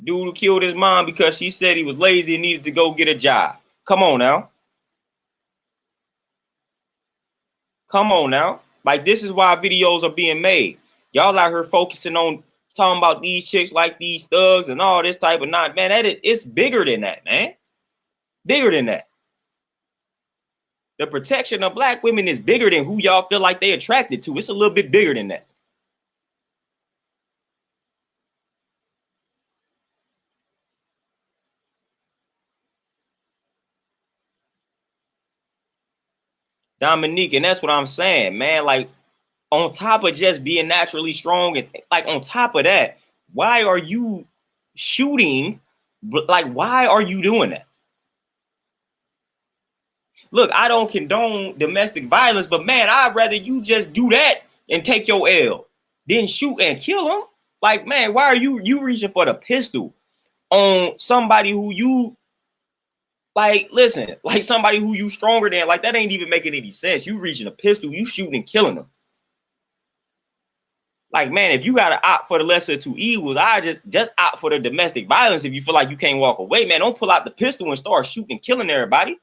Dude who killed his mom because she said he was lazy and needed to go get a job. Come on now. Come on now. Like, this is why videos are being made. Y'all out here focusing on talking about these chicks like these thugs and all this type of not, man. It's bigger than that, man. Bigger than that. The protection of black women is bigger than who y'all feel like they attracted to. It's a little bit bigger than that. Dominique, and that's what I'm saying, man. Like, on top of just being naturally strong, and like on top of that, why are you shooting? Like, why are you doing that? Look, I don't condone domestic violence, but man, I'd rather you just do that and take your L than shoot and kill them. Like, man, why are you reaching for the pistol on somebody who you like? Listen, like somebody who you stronger than. Like, that ain't even making any sense. You reaching a pistol, you shooting and killing them. Like, man, if you gotta opt for the lesser of two evils, I just opt for the domestic violence. If you feel like you can't walk away, man, don't pull out the pistol and start shooting and killing everybody.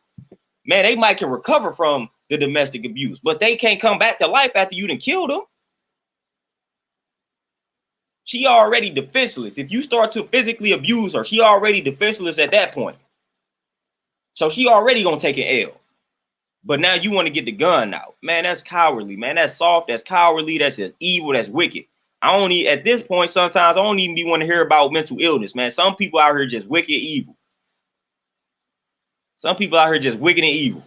Man, they might can recover from the domestic abuse, but they can't come back to life after you done killed them. She already defenseless. If you start to physically abuse her, she already defenseless at that point. So she already gonna take an L. But now you want to get the gun out. Man, that's cowardly, man. That's soft, that's cowardly, that's just evil, that's wicked. At this point, sometimes I don't even be want to hear about mental illness, man. Some people out here just wicked evil. Some people out here just wicked and evil.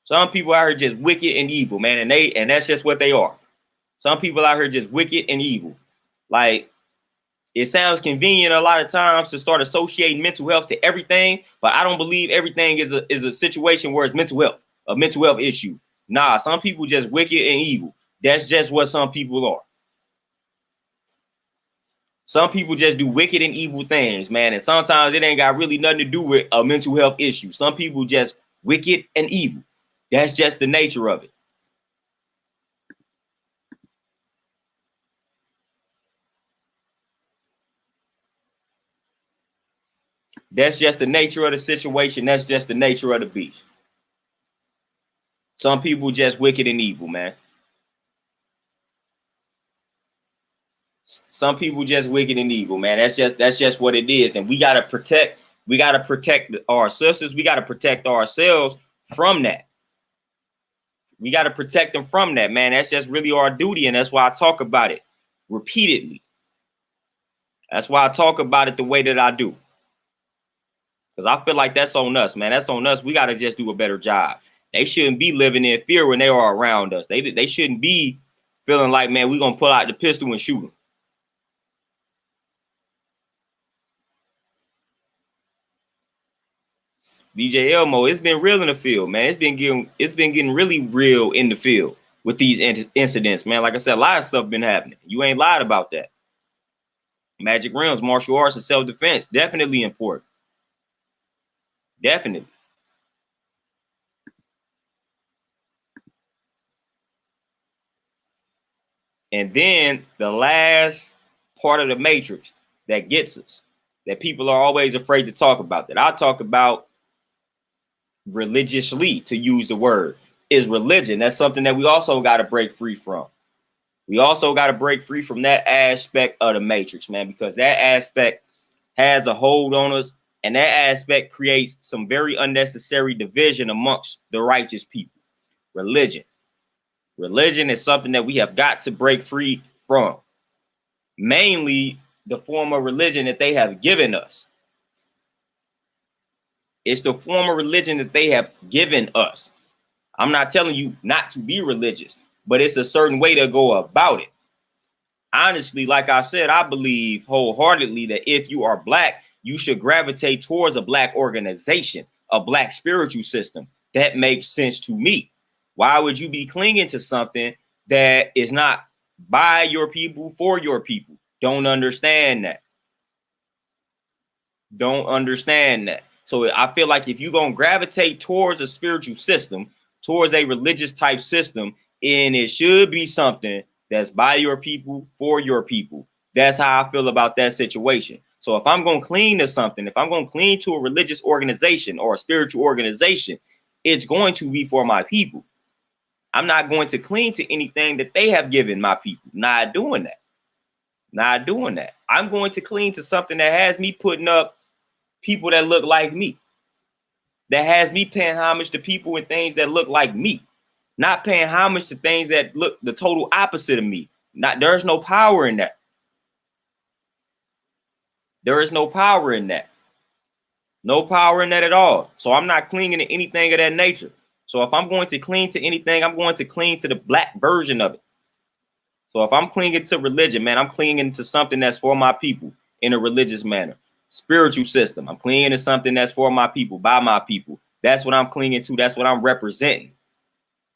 Some people out here just wicked and evil, man. And that's just what they are. Some people out here just wicked and evil. Like, it sounds convenient a lot of times to start associating mental health to everything, but I don't believe everything is a situation where it's mental health, a mental health issue. Nah, some people just wicked and evil. That's just what some people are. Some people just do wicked and evil things, man. And sometimes it ain't got really nothing to do with a mental health issue. Some people just wicked and evil. That's just the nature of it. That's just the nature of the situation. That's just the nature of the beast. Some people just wicked and evil, man. Some people just wicked and evil, man. That's just what it is. And we gotta protect our sisters. We gotta protect ourselves from that. We gotta protect them from that, man. That's just really our duty, and that's why I talk about it repeatedly. That's why I talk about it the way that I do. Because I feel like that's on us, man. That's on us. We gotta just do a better job. They shouldn't be living in fear when they are around us. They shouldn't be feeling like, man, we're gonna pull out the pistol and shoot them. DJ Elmo, it's been real in the field, man. It's been getting really real in the field with these incidents, man. Like I said, a lot of stuff been happening. You ain't lied about that. Magic realms, martial arts, and self-defense, definitely important. Definitely. And then the last part of the matrix that gets us, that people are always afraid to talk about, that I talk about religiously, to use the word, is religion. That's something that we also got to break free from. We also got to break free from that aspect of the matrix, man, because that aspect has a hold on us, and that aspect creates some very unnecessary division amongst the righteous people. Religion. Religion is something that we have got to break free from. Mainly the form of religion that they have given us. It's the form of religion that they have given us. I'm not telling you not to be religious, but it's a certain way to go about it. Honestly, like I said, I believe wholeheartedly that if you are black, you should gravitate towards a black organization, a black spiritual system. That makes sense to me. Why would you be clinging to something that is not by your people, for your people? Don't understand that. Don't understand that. So I feel like if you're going to gravitate towards a spiritual system, towards a religious type system, and it should be something that's by your people, for your people. That's how I feel about that situation. So if I'm going to cling to something, if I'm going to cling to a religious organization or a spiritual organization, it's going to be for my people. I'm not going to cling to anything that they have given my people. Not doing that. Not doing that. I'm going to cling to something that has me putting up people that look like me, that has me paying homage to people and things that look like me, not paying homage to things that look the total opposite of me. There's no power in that. There is no power in that. No power in that at all. So I'm not clinging to anything of that nature. So if I'm going to cling to anything, I'm going to cling to the black version of it. So if I'm clinging to religion, man, I'm clinging to something that's for my people in a religious manner. Spiritual system. I'm clinging to something that's for my people, by my people. That's what I'm clinging to. That's what I'm representing.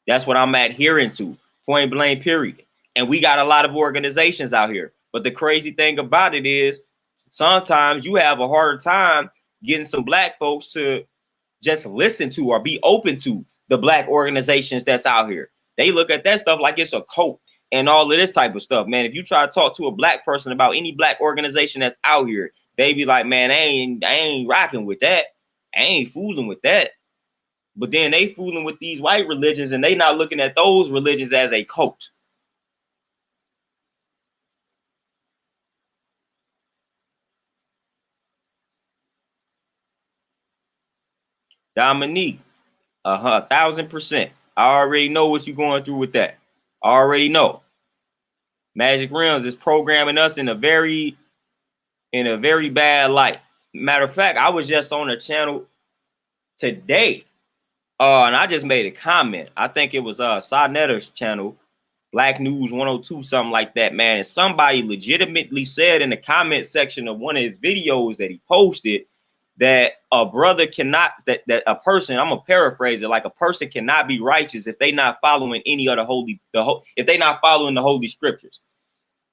That's what I'm adhering to. Point blank, period. And we got a lot of organizations out here. But the crazy thing about it is sometimes you have a harder time getting some black folks to just listen to or be open to the black organizations that's out here. They look at that stuff like it's a cult and all of this type of stuff, man. If you try to talk to a black person about any black organization that's out here, they be like, man, I ain't rocking with that. I ain't fooling with that. But then they fooling with these white religions and they not looking at those religions as a cult. Dominique, 1,000%. I already know what you're going through with that. I already know. Magic Realms is programming us in a very bad light. Matter of fact, I was just on a channel today, and I just made a comment. I think it was Sanetta's channel, Black News 102, something like that, man. And somebody legitimately said in the comment section of one of his videos that he posted that a brother cannot, that a person, I'm gonna paraphrase it, like a person cannot be righteous if they not following any of if they not following the holy scriptures.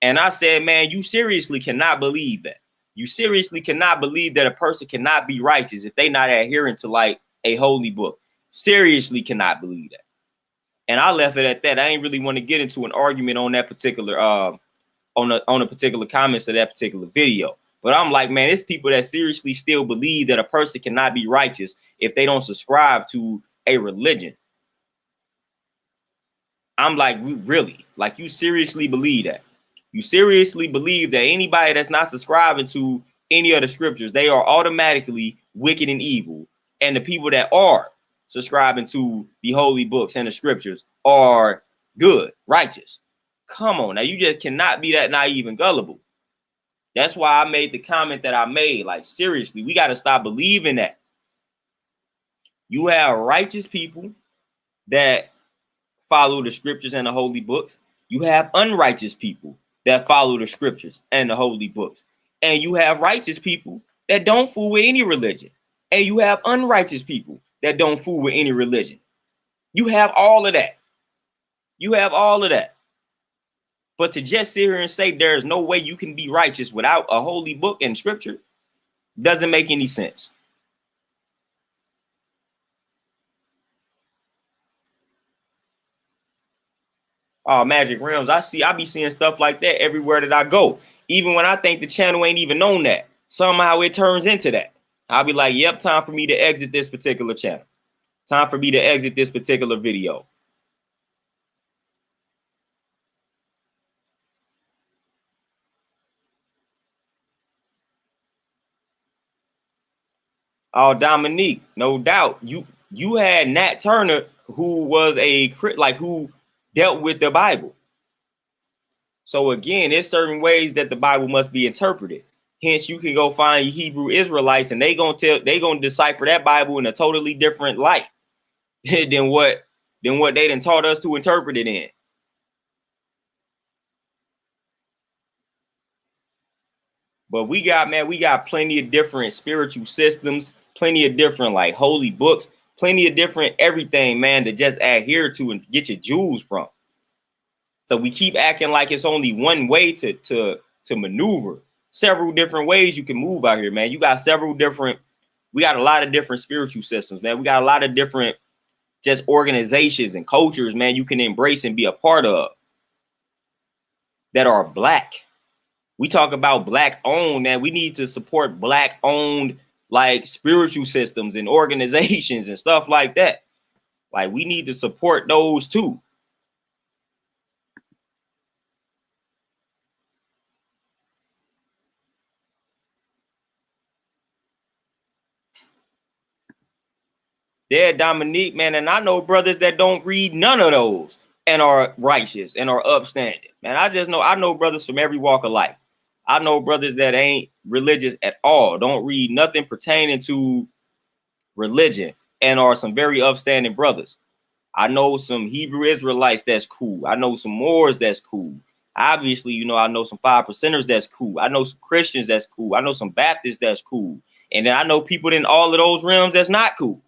And I said, man, you seriously cannot believe that. You seriously cannot believe that a person cannot be righteous if they not adhering to like a holy book. Seriously cannot believe that. And I left it at that. I ain't really want to get into an argument on that particular on the particular comments of that particular video. But I'm like, man, it's people that seriously still believe that a person cannot be righteous if they don't subscribe to a religion. I'm like, really? Like, you seriously believe that? You seriously believe that anybody that's not subscribing to any of the scriptures, they are automatically wicked and evil. And the people that are subscribing to the holy books and the scriptures are good, righteous. Come on, now you just cannot be that naive and gullible. That's why I made the comment that I made. Like, seriously, we got to stop believing that. You have righteous people that follow the scriptures and the holy books. You have unrighteous people that follow the scriptures and the holy books. And you have righteous people that don't fool with any religion. And you have unrighteous people that don't fool with any religion. You have all of that. You have all of that. But to just sit here and say there is no way you can be righteous without a holy book and scripture doesn't make any sense. Oh, Magic Realms, I be seeing stuff like that everywhere that I go. Even when I think the channel ain't even on that, somehow it turns into that. I'll be like, yep, time for me to exit this particular channel. Time for me to exit this particular video. Oh, Dominique, no doubt. You had Nat Turner, who was who dealt with the Bible. So again, there's certain ways that the Bible must be interpreted. Hence, you can go find Hebrew Israelites, and they gonna decipher that Bible in a totally different light than what they done taught us to interpret it in. But we got plenty of different spiritual systems, plenty of different like holy books, plenty of different everything, man, to just adhere to and get your jewels from. So we keep acting like it's only one way to maneuver. Several different ways you can move out here, man. You got we got a lot of different spiritual systems, man. We got a lot of different just organizations and cultures, man, you can embrace and be a part of that are black. We talk about black owned, man. We need to support black owned like spiritual systems and organizations and stuff like that. Like we need to support those too. Yeah, Dominique, man, and I know brothers that don't read none of those and are righteous and are upstanding. Man, I know brothers from every walk of life. I know brothers that ain't religious at all, don't read nothing pertaining to religion, and are some very upstanding brothers. I know some Hebrew Israelites that's cool. I know some Moors that's cool. Obviously, I know some 5%ers that's cool. I know some Christians that's cool. I know some Baptists that's cool. And then I know people in all of those realms that's not cool.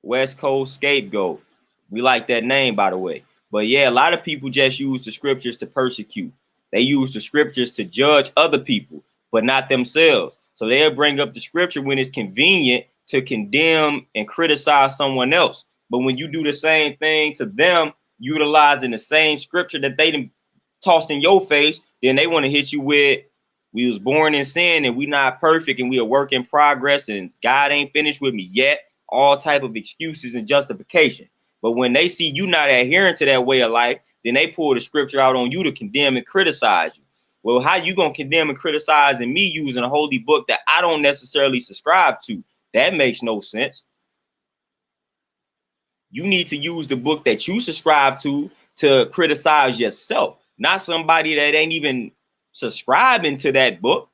West Coast scapegoat. We like that name, by the way. But yeah, a lot of people just use the scriptures to persecute. They use the scriptures to judge other people, but not themselves. So they'll bring up the scripture when it's convenient to condemn and criticize someone else. But when you do the same thing to them, utilizing the same scripture that they tossed in your face, then they want to hit you with, we was born in sin and we not perfect and we a work in progress and God ain't finished with me yet. All type of excuses and justification. But when they see you not adhering to that way of life, then they pull the scripture out on you to condemn and criticize you. Well, how you gonna condemn and criticize me using a holy book that I don't necessarily subscribe to? That makes no sense. You need to use the book that you subscribe to criticize yourself, not somebody that ain't even subscribing to that book.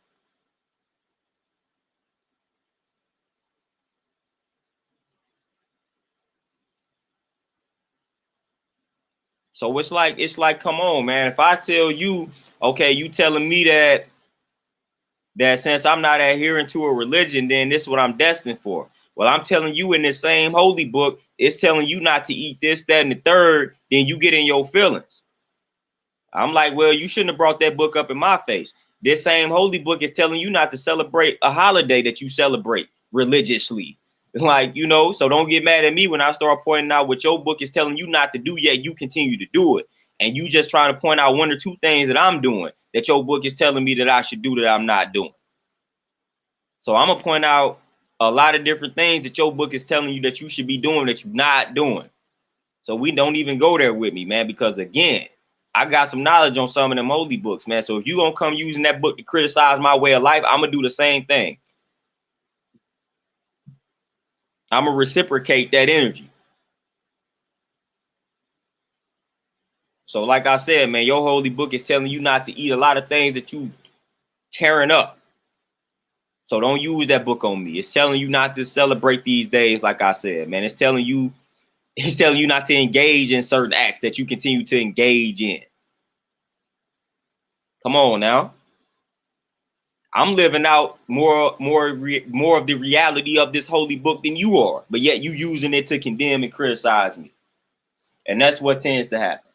So it's like, come on, man. If I tell you, okay, you telling me that since I'm not adhering to a religion, then this is what I'm destined for. Well, I'm telling you in this same holy book, it's telling you not to eat this, that, and the third, then you get in your feelings. I'm like, well, you shouldn't have brought that book up in my face. This same holy book is telling you not to celebrate a holiday that you celebrate religiously. Like, so don't get mad at me when I start pointing out what your book is telling you not to do, yet you continue to do it. And you just trying to point out one or two things that I'm doing that your book is telling me that I should do that I'm not doing. So I'm gonna point out a lot of different things that your book is telling you that you should be doing that you're not doing. So we don't even go there with me, man, because again, I got some knowledge on some of them holy books, man. So if you gonna come using that book to criticize my way of life, I'm gonna do the same thing. I'm gonna reciprocate that energy. So like I said, man, your holy book is telling you not to eat a lot of things that you tearing up. So don't use that book on me. It's telling you not to celebrate these days, like I said, man. It's telling you not to engage in certain acts that you continue to engage in. Come on now. I'm living out more of the reality of this holy book than you are, but yet you using it to condemn and criticize me. And that's what tends to happen.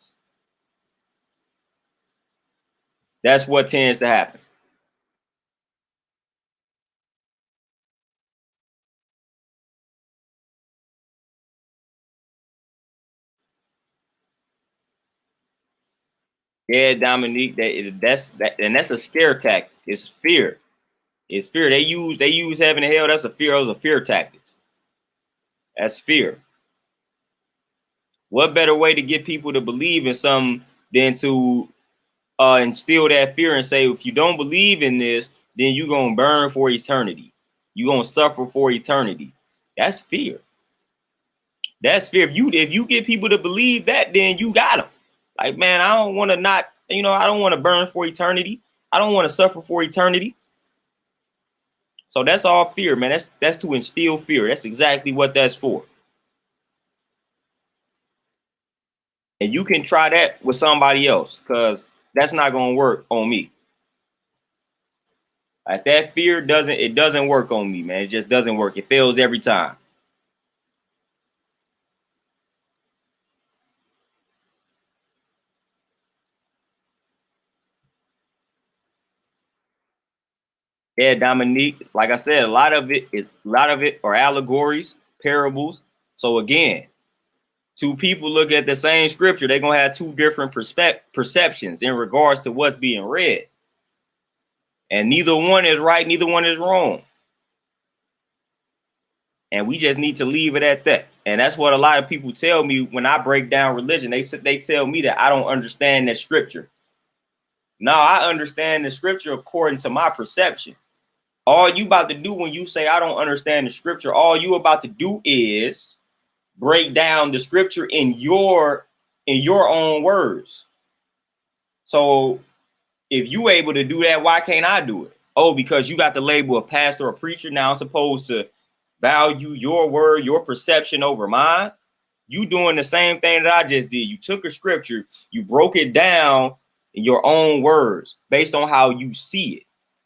That's what tends to happen. Yeah, Dominique, that's a scare tactic. It's fear. It's fear. They use heaven and hell. That's a fear. Those are fear tactics. That's fear. What better way to get people to believe in something than to instill that fear and say, if you don't believe in this, then you're gonna burn for eternity. You're gonna suffer for eternity. That's fear. That's fear. If you get people to believe that, then you got them. Like, man, I don't want to not, I don't want to burn for eternity. I don't want to suffer for eternity. So that's all fear, man. That's to instill fear. That's exactly what that's for. And you can try that with somebody else, because that's not gonna work on me. Like, that fear doesn't work on me, man. It just doesn't work. It fails every time. Yeah, Dominique, like I said, a lot of it are allegories, parables. So again, two people look at the same scripture, they're gonna have two different perceptions in regards to what's being read. And neither one is right, neither one is wrong. And we just need to leave it at that. And that's what a lot of people tell me when I break down religion. They tell me that I don't understand that scripture. No, I understand the scripture according to my perception. All you about to do when you say I don't understand the scripture, all you about to do is break down the scripture in your own words. So if you able to do that, why can't I do it? Oh, because you got the label of pastor or preacher. Now I'm supposed to value your word, your perception over mine. You doing the same thing that I just did. You took a scripture, you broke it down in your own words based on how you see it.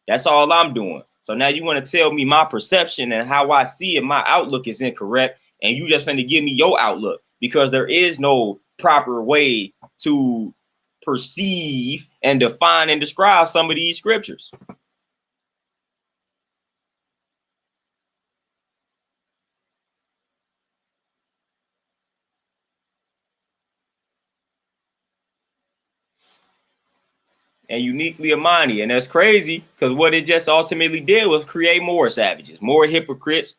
That's all I'm doing. So now you want to tell me my perception and how I see it, my outlook is incorrect, and you just finna give me your outlook, because there is no proper way to perceive and define and describe some of these scriptures. And uniquely Amani. And that's crazy, because what it just ultimately did was create more savages, more hypocrites.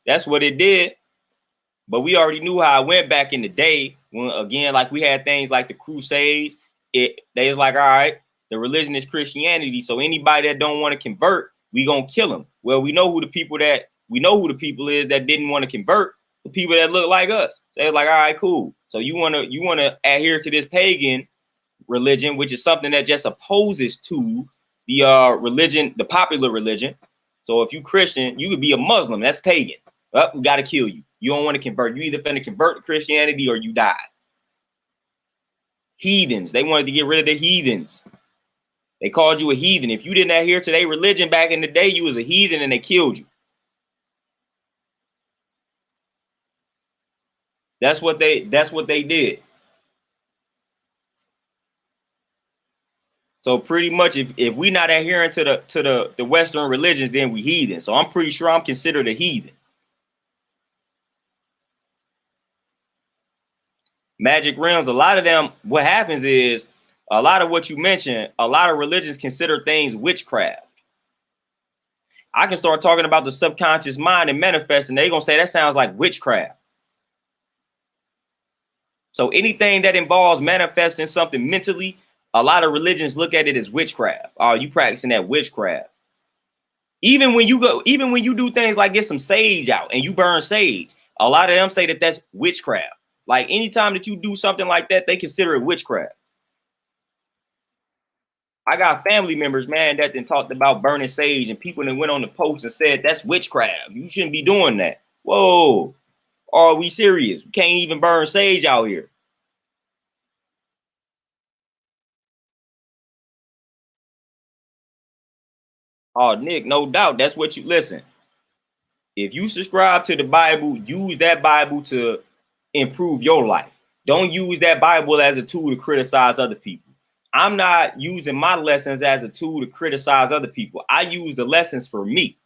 That's what it did. But we already knew how it went back in the day when, again, like we had things like the Crusades. They was like, all right, the religion is Christianity, so anybody that don't want to convert, we gonna kill them. Well, we know who the people is that didn't want to convert, the people that look like us. So they was like, all right, cool. So you wanna adhere to this pagan religion, which is something that just opposes to the religion, the popular religion. So if you Christian, you could be a Muslim. That's pagan. Well, we got to kill you. You don't want to convert. You either finna convert to Christianity or you die. Heathens. They wanted to get rid of the heathens. They called you a heathen. If you didn't adhere to their religion back in the day, you was a heathen and they killed you. That's what they did. So pretty much, if we not adhering to the Western religions, then we heathen. So I'm pretty sure I'm considered a heathen. Magic realms, a lot of them, what happens is, a lot of what you mentioned, a lot of religions consider things witchcraft. I can start talking about the subconscious mind and manifesting. They're gonna say that sounds like witchcraft. So anything that involves manifesting something mentally, a lot of religions look at it as witchcraft. Oh, you practicing that witchcraft. Even when you do things like get some sage out and you burn sage, a lot of them say that that's witchcraft. Like anytime that you do something like that, they consider it witchcraft. I got family members, man, that then talked about burning sage, and people that went on the post and said that's witchcraft. You shouldn't be doing that. Whoa, are we serious? We can't even burn sage out here. Oh, Nick, no doubt. That's what you listen. If you subscribe to the Bible, use that Bible to improve your life. Don't use that Bible as a tool to criticize other people. I'm not using my lessons as a tool to criticize other people. I use the lessons for me.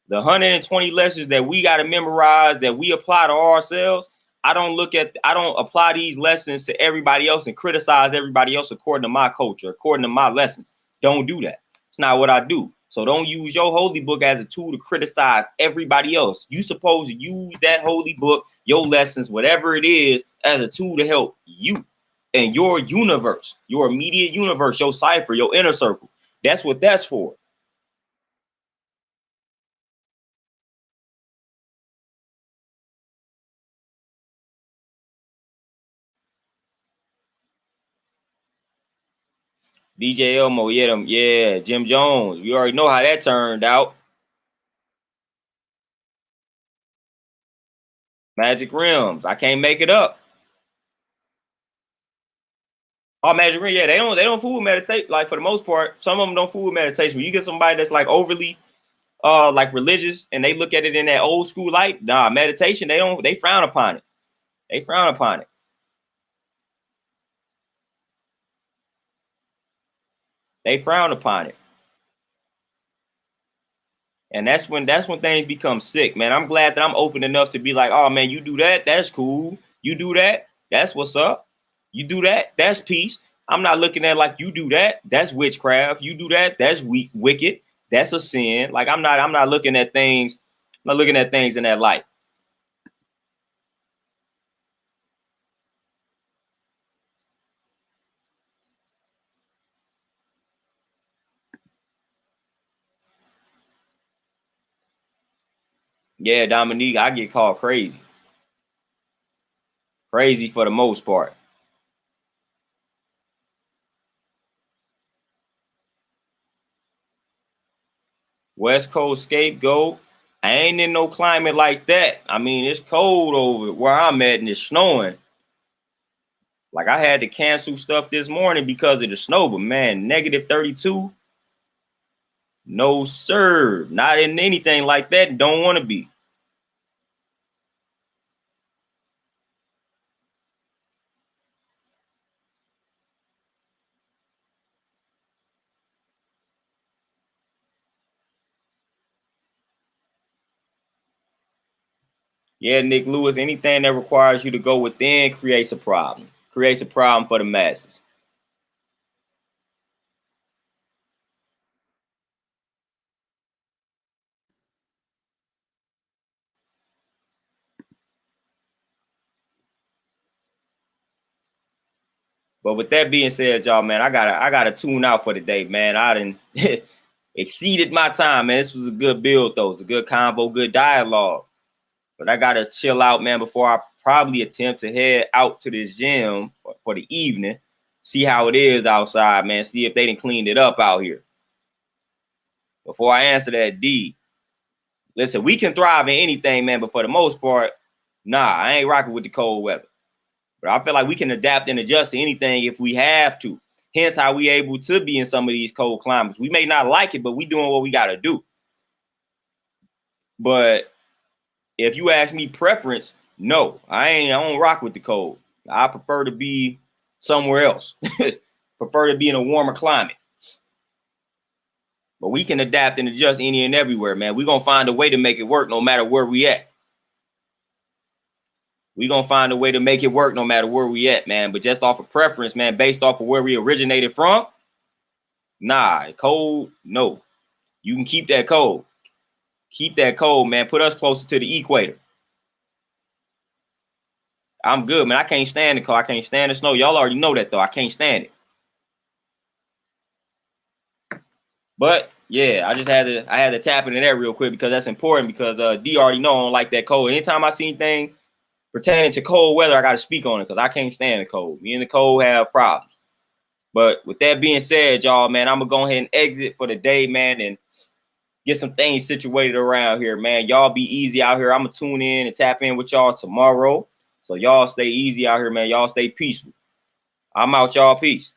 The 120 lessons that we got to memorize, that we apply to ourselves. I don't apply these lessons to everybody else and criticize everybody else according to my culture, according to my lessons. Don't do that. It's not what I do. So don't use your holy book as a tool to criticize everybody else. You supposed to use that holy book, your lessons, whatever it is, as a tool to help you. and your universe, your immediate universe, your cipher, your inner circle. That's what that's for. DJ Elmo, yeah, Jim Jones. You already know how that turned out. Magic Rims. I can't make it up. Oh, Magic Rim, yeah, they don't fool with meditation. Like for the most part, some of them don't fool with meditation. When you get somebody that's like overly like religious and they look at it in that old school light, nah, meditation, they frown upon it. They frown upon it. They frown upon it. And that's when things become sick, man. I'm glad that I'm open enough to be like, oh man, you do that, that's cool. You do that, that's what's up. You do that, that's peace. I'm not looking at like you do that, that's witchcraft. You do that, that's wicked. That's a sin. Like I'm not looking at things, I'm not looking at things in that light. Yeah, Dominique, I get called crazy. Crazy for the most part. West Coast scapegoat. I ain't in no climate like that. I mean, it's cold over where I'm at and it's snowing. Like I had to cancel stuff this morning because of the snow, but man, negative 32. No, sir. Not in anything like that. Don't want to be. Yeah, Nick Lewis, anything that requires you to go within creates a problem. Creates a problem for the masses. But with that being said, y'all, man, I gotta tune out for the day, man. I didn't exceeded my time, man. This was a good build, though. It's a good convo, good dialogue. But I gotta chill out, man, before I probably attempt to head out to this gym for the evening. See how it is outside, man. See if they done cleaned it up out here. Before I answer that, D, listen, we can thrive in anything, man, but for the most part, nah, I ain't rocking with the cold weather. But I feel like we can adapt and adjust to anything if we have to. Hence how we able to be in some of these cold climates. We may not like it, but we doing what we got to do. But if you ask me preference, no, I don't rock with the cold. I prefer to be somewhere else. Prefer to be in a warmer climate. But we can adapt and adjust any and everywhere, man. We're going to find a way to make it work no matter where we at. We're going to find a way to make it work no matter where we at, man. But just off of preference, man, based off of where we originated from, nah, cold, no. You can keep that cold. Keep that cold, man. Put us closer to the equator. I'm good, man. I can't stand the cold. I can't stand the snow. Y'all already know that, though. I can't stand it. But yeah, I had to tap into that real quick because that's important because D already know I don't like that cold. Anytime I see anything pertaining to cold weather, I got to speak on it because I can't stand the cold. Me and the cold have problems. But with that being said, y'all, man, I'm gonna go ahead and exit for the day, man, and get some things situated around here, man. Y'all be easy out here. I'm gonna tune in and tap in with y'all tomorrow. So y'all stay easy out here, man. Y'all stay peaceful. I'm out, y'all. Peace.